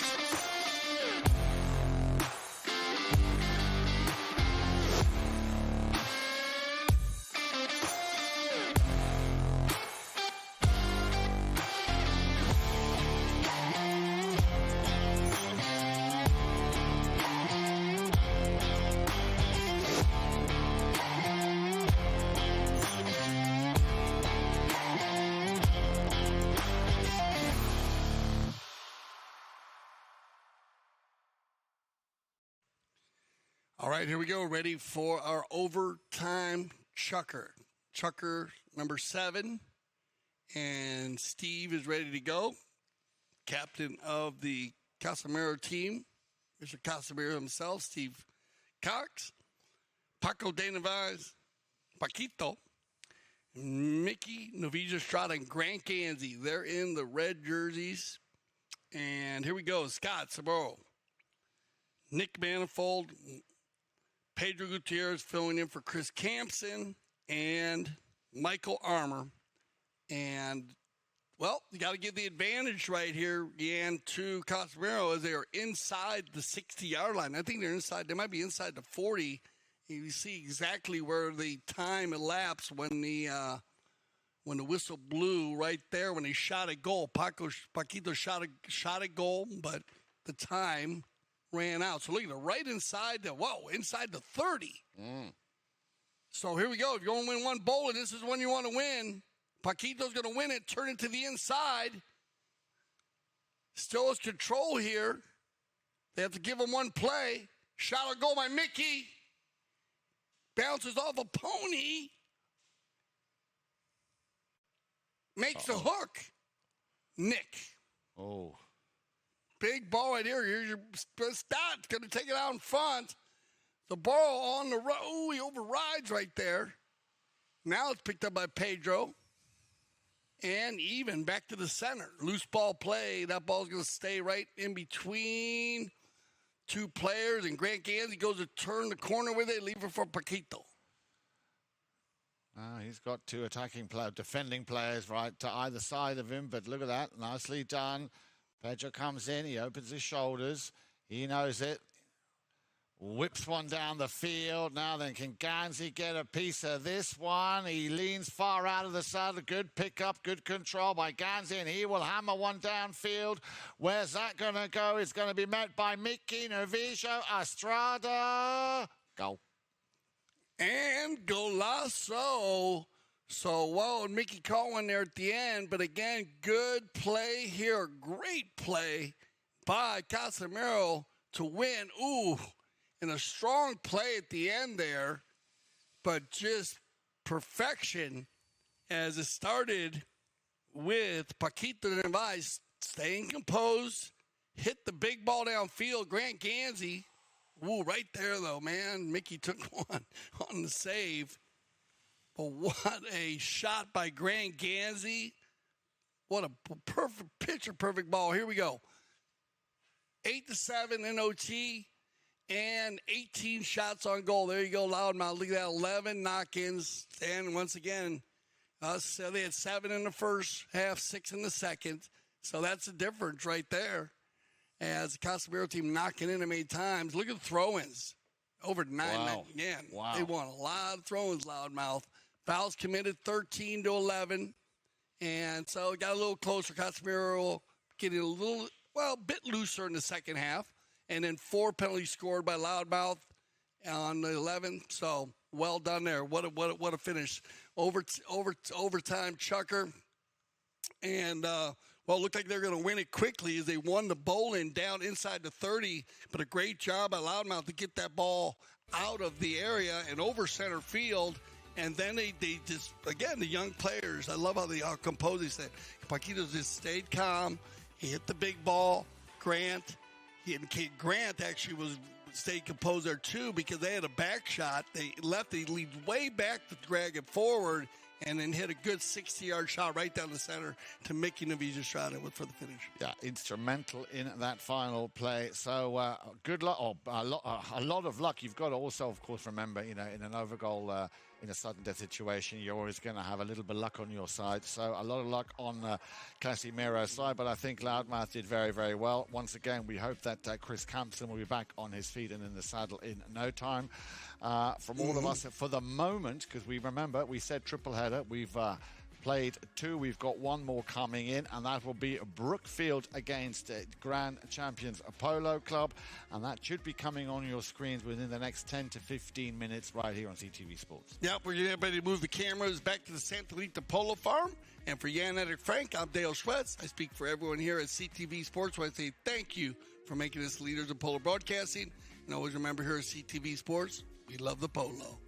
All right, here we go. Ready for our overtime chucker. Chucker number 7. And Steve is ready to go. Captain of the Casimiro team. Mr. Casimiro himself, Steve Cox. Paco de Neves, Paquito. Mickey, Novija Estrada, and Grant Gansey. They're in the red jerseys. And here we go. Scott Saboro. Nick Manifold. Pedro Gutierrez filling in for Chris Campson and Michael Armour. And, well, you got to give the advantage right here, Yan, to Casimiro as they are inside the 60-yard line. I think they're inside. They might be inside the 40. You see exactly where the time elapsed when the whistle blew right there when he shot a goal. Paquito shot a goal, but the time ran out. So look at it, right inside inside the 30. So here we go. If you want to win one bowl and this is one you want to win, Paquito's going to win it, turn it to the inside. Still has control here. They have to give him one play. Shot a goal by Mickey. Bounces off a pony. Makes the hook. Nick. Oh. Big ball right here. Here's your stat. Going to take it out in front. The ball on the road. Oh, he overrides right there. Now it's picked up by Pedro. And even back to the center. Loose ball play. That ball's going to stay right in between two players. And Grant Gansey goes to turn the corner with it. Leave it for Paquito. He's got two defending players right to either side of him. But look at that. Nicely done. Pedro comes in, he opens his shoulders, he knows it, whips one down the field. Now then, can Gansey get a piece of this one? He leans far out of the side, good pickup, good control by Gansey, and he will hammer one downfield. Where's that going to go? It's going to be met by Mickey Novicio Estrada. Goal. And golazo. So, well, Mickey caught one there at the end, but again, good play here. Great play by Casimiro to win. Ooh, and a strong play at the end there, but just perfection as it started with Paquito Neves staying composed, hit the big ball downfield. Grant Gansey, ooh, right there, though, man. Mickey took one on the save. But what a shot by Grant Gansey. What a perfect picture-perfect ball. Here we go. 8-7 in OT and 18 shots on goal. There you go, Loudmouth. Look at that, 11 knock-ins. And once again, so they had 7 in the first half, 6 in the second. So that's the difference right there. As the Casimiro team knocking in 8 times. Look at the throw-ins. Over 9 men again. Wow. They won a lot of throw-ins, Loudmouth. Fouls committed 13-11. And so it got a little closer. Casimiro getting a bit looser in the second half. And then 4 penalties scored by Loudmouth. on the 11th. So well done there. What a finish. Overtime chucker. And, well, it looked like they're going to win it quickly as they won the bowling down inside the 30. But a great job by Loudmouth to get that ball out of the area and over center field. And then they just, again, the young players, I love how they are composed. They said, Paquitos just stayed calm. He hit the big ball. Grant actually stayed composed there too because they had a back shot. They lead way back to drag it forward and then hit a good 60-yard shot right down the center to Mickey Naviz-Estrada for the finish. Yeah, instrumental in that final play. So good luck, a lot of luck. You've got to also, of course, remember, in an overgoal, in a sudden death situation, you're always going to have a little bit of luck on your side. So a lot of luck on Casimiro's side, but I think Loudmouth did very, very well. Once again, we hope that Chris Campson will be back on his feet and in the saddle in no time. From all of us, for the moment, because we said triple header, we've played 2. We've got 1 more coming in, and that will be Brookfield against Grand Champions Polo Club, and that should be coming on your screens within the next 10 to 15 minutes right here on CTV Sports. Yep, we're getting ready to move the cameras back to the Santa Rita Polo Farm. And for Jan Edric Frank, I'm Dale Schwetz. I speak for everyone here at CTV Sports. So I say thank you for making us leaders of polo broadcasting. And always remember here at CTV Sports, we love the polo.